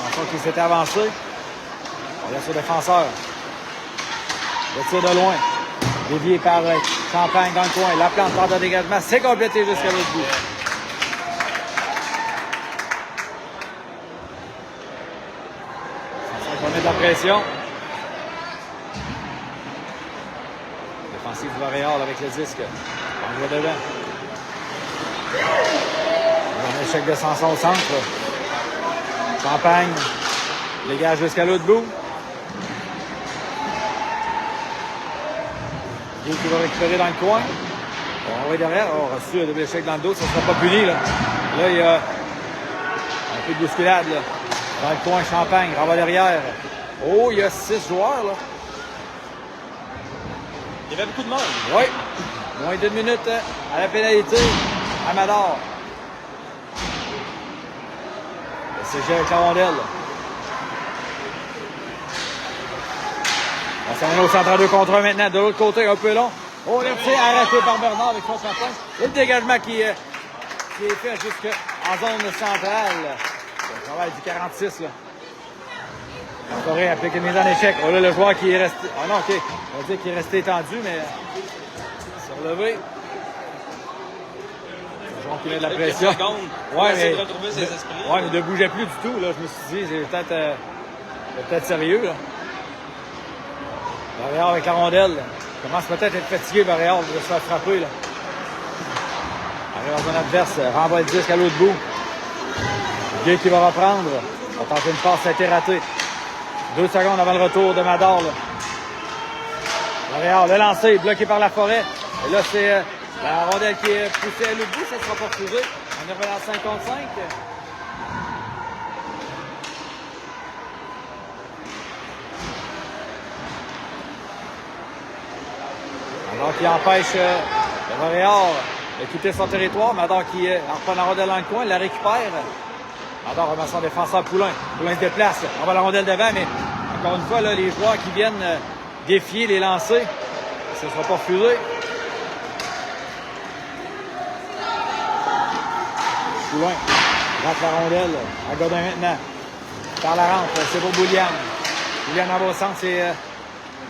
On sent qu'il s'était avancé. On laisse au défenseur. Le tir de loin. Dévié par Champagne dans le coin. La plante part de dégagement. C'est complété jusqu'à l'autre bout. On met de la pression. Défensif du Montréal avec le disque. On va devant. Un échec de Sanson au centre. Champagne dégage jusqu'à l'autre bout. Guy qui va récupérer dans le coin. On va derrière. On a reçu un double échec dans le dos. Ça ne sera pas puni. Là, il y a un peu de bousculade. Là. Dans le coin, Champagne. Renvoie derrière. Oh, il y a 6 joueurs. Là. Il y avait beaucoup de monde. Oui. Moins d'une minute à la pénalité. Amador. C'est Gilles avec la rondelle. On s'en va au centre 2 contre 1 maintenant. De l'autre côté, un peu long. Oh, le tir arrêté par Bernard avec son Champagne. Le dégagement qui est fait jusqu'en zone centrale. Le travail du 46. Là. La forêt applique une mise en échec. Oh là, le joueur qui est resté. Ah non, OK. On va dire qu'il est resté étendu, mais s'est relevé. Il met de la pression. Ouais, mais de retrouver ses esprits. Ouais, mais ne bougeait plus du tout. Là. Je me suis dit, c'est peut-être sérieux. Là. Barrière avec la rondelle. Il commence peut-être à être fatigué, Barrière, de se faire frapper. Là. Arrive dans zone adverse, renvoie le disque à l'autre bout. Guy qui va reprendre. On va tenter une passe, ça a été raté. 2 secondes avant le retour de Mador. Montréal, le lancer, bloqué par la forêt. Et là, c'est la rondelle qui est poussée à l'autre bout. Ça ne sera pas refusé. On est revenu à 5 contre 5. Mador qui empêche le Montréal de quitter son territoire. Mador qui reprend la rondelle dans le coin, la récupère. Mador remet son défenseur Poulain. Poulain se déplace. On va la rondelle devant, mais encore une fois, là, les joueurs qui viennent défier les lancers, ça ne sera pas refusé. Poulain rentre la rondelle à Godin maintenant. Par la rampe, c'est pour Boulian. Boulian en bas au centre, c'est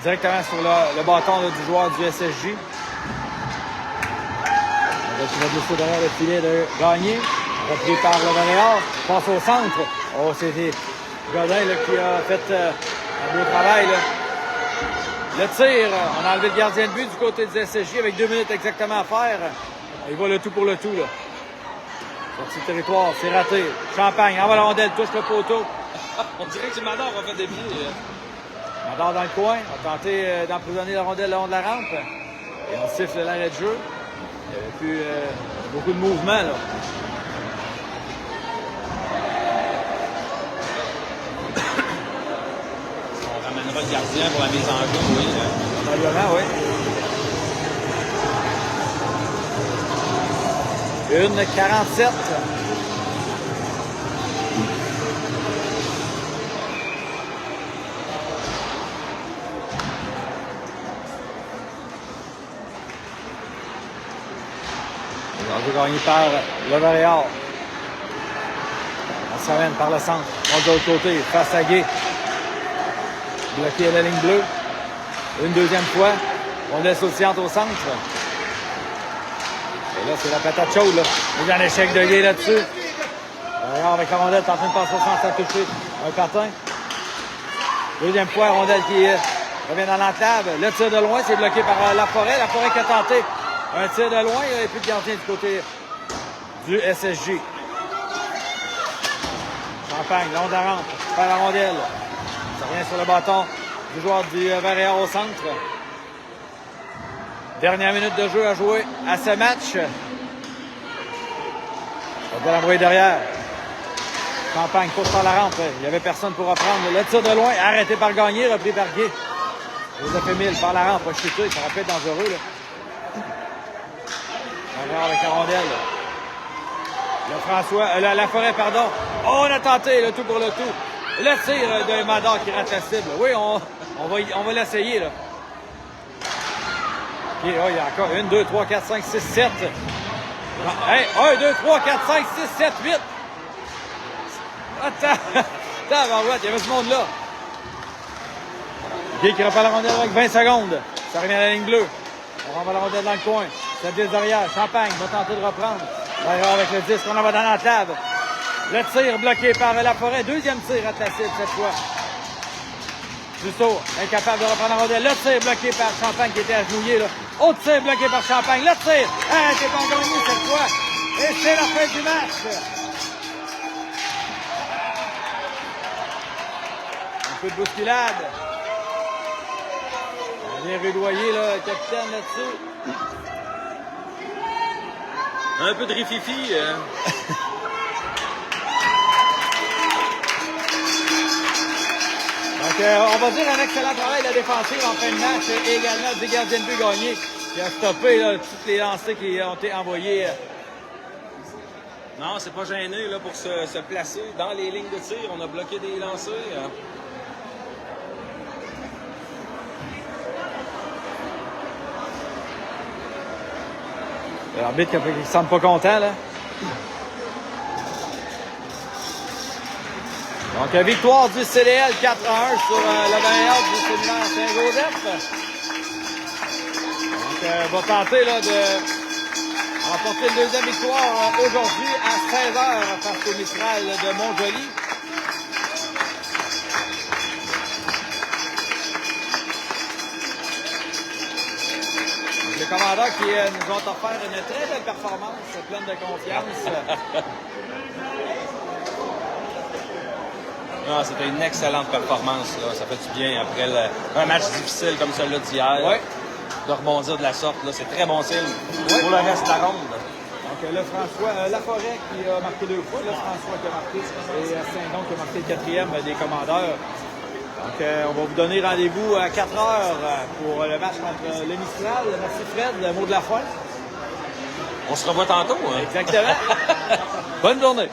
directement sur le bâton là, du joueur du SSJ. Il va blesser derrière le filet de Gagné. Repris par le Montréal. Passe au centre. Oh, c'était Godin là, qui a fait un beau travail. Là. Le tir, on a enlevé le gardien de but du côté du SSJ avec 2 minutes exactement à faire. Il va le tout pour le tout. Là. Sortie de territoire, c'est raté. Champagne, envoie la rondelle, touche le poteau. On dirait que Mador a fait des pieds. Mador dans le coin, a tenté d'emprisonner la rondelle le long de la rampe. Et on siffle l'arrêt de jeu. Il n'y avait plus beaucoup de mouvement. Là. On ramènera le gardien pour la mise en jeu, oui. Probablement, oui. 1:47. L'enjeu gagné par le Montréal. On s'amène par le centre. On de l'autre côté, face à Gay. Bloqué à la ligne bleue. Une deuxième fois. On laisse sautillante au centre. Et là, c'est la patate chaude, là. Il y a un échec de Gay là-dessus. Montréal avec la rondelle, en train de passer au centre, ça a touché un patin. Deuxième fois, rondelle qui revient dans l'enclave. Le tir de loin, c'est bloqué par la forêt. La forêt qui a tenté un tir de loin. Il n'y a plus de gardien du côté du SSJ. Champagne, long de la rampe, par la rondelle. Ça revient sur le bâton du joueur du Montréal au centre. Dernière minute de jeu à jouer à ce match. On va l'envoyer derrière. Champagne pousse par la rampe. Il n'y avait personne pour reprendre. Le tir de loin, arrêté par Gagné, repris par Guy. Joseph Émile par la rampe, va chuter. Ça aurait pu être dangereux. Là. Avec la rondelle. Le François, la forêt, pardon. Oh, on a tenté le tout pour le tout. Le tir de Mador qui rate la cible. Oui, on va l'essayer. Là. Okay, oh, il y a encore 1, 2, 3, 4, 5, 6, 7. Hey, 1, 2, 3, 4, 5, 6, 7, 8. Attends, Barouette, il y avait ce monde-là. Guy qui reprend la rondelle avec 20 secondes. Ça revient à la ligne bleue. On renvoie la rondelle dans le coin. Ça glisse derrière. Champagne va tenter de reprendre. Derrière avec le 10, on en va dans l'enclave. Le tir bloqué par la forêt. Deuxième tir à la cible cette fois. Justo, incapable de reprendre la rondelle. Le tir bloqué par Champagne qui était agenouillé. Là. Autre tir bloqué par Champagne. Le tir. C'est pas gagné cette fois. Et c'est la fin du match. Un peu de bousculade. Bien rudoyé, là, le capitaine là-dessus. Un peu de rififi. Donc, on va dire un excellent travail de la défensive en fin de match et également du gardien de but Gagné qui a stoppé là, toutes les lancers qui ont été envoyés. Non, c'est pas gêné là, pour se placer dans les lignes de tir. On a bloqué des lancers. L'arbitre qui ne semble pas content, là. Donc, victoire du CDL 4-1 sur le Montréal du séminaire Saint-Joseph. Donc, va tenter là, de remporter une deuxième victoire aujourd'hui à 16h face au Mistral de Montjoly. Les commandants qui nous ont offert une très belle performance, pleine de confiance. Non, c'était une excellente performance. Là. Ça fait du bien après un match difficile comme celui-là d'hier. Ouais. De rebondir de la sorte, là, c'est très bon signe pour le reste de la ronde. Donc là, François Laforêt qui a marqué 2 fois. Là, François qui a marqué et Saint-Don qui a marqué le 4e des commandeurs. Donc, on va vous donner rendez-vous à 4 heures pour le match contre le Mistral. Merci Fred, le mot de la fin. On se revoit tantôt. Hein? Exactement. Bonne journée.